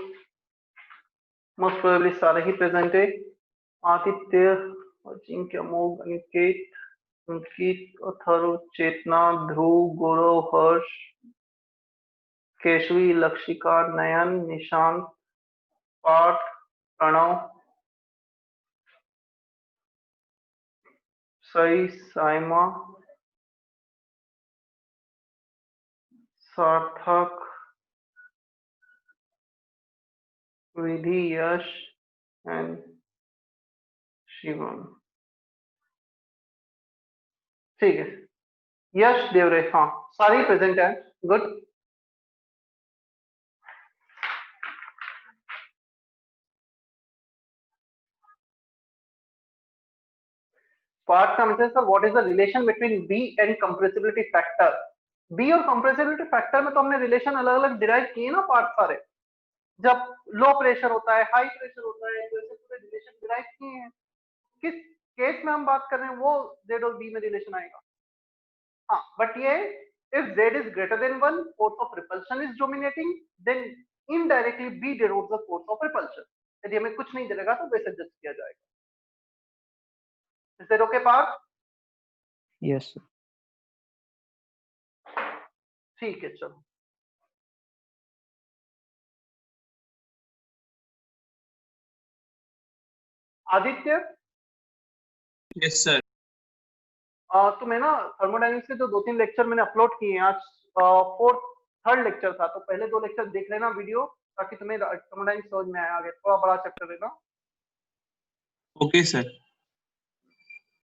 Speaker 1: मोस्ट प्रोबेबली सारे ही प्रेजेंट है। आदित्य, अजिंक्य, अमोघ, अनिकेत, अंकित, अथर्व, चेतना, ध्रुव, गौरव, हर्ष, केशवी, लक्षिका, नयन, निशांत, पार्थ, प्रणव, सई, साइमा, सार्थक, विधि, यश एंड शिवम। ठीक है, यश, देवरे, हाँ सारे प्रेजेंट है, गुड। पार्ट का message sir, what is the relation between B and compressibility factor? B और कंप्रेसिबिलिटी फैक्टर में तो हमने रिलेशन अलग अलग डिराइव किए ना पार्ट सारे। जब लो प्रेशर होता है, हाई प्रेशर होता है, तो ऐसे पूरे रिलेशन डिराइव किए हैं। किस केस में हम बात कर रहे हैं वो जेड और बी में रिलेशन आएगा। हाँ, बट ये if z is greater than 1, force of repulsion is dominating, then indirectly b denotes the force of repulsion. यदि हमें कुछ नहीं चलेगा तो वैसे जज किया जाएगा। Is that okay, Parth?
Speaker 5: Yes, sir.
Speaker 1: ठीक है, चलो। Aditya,
Speaker 10: yes sir.
Speaker 1: तुम्हें ना थर्मोडायनेमिक्स के जो 2-3 लेक्चर मैंने अपलोड किए हैं आज, थर्ड लेक्चर था, तो पहले 2 लेक्चर देख लेना वीडियो, ताकि तुम्हें थर्मोडायनेमिक्स समझ में आए। आगे थोड़ा बड़ा चैप्टर है ना।
Speaker 10: Okay sir.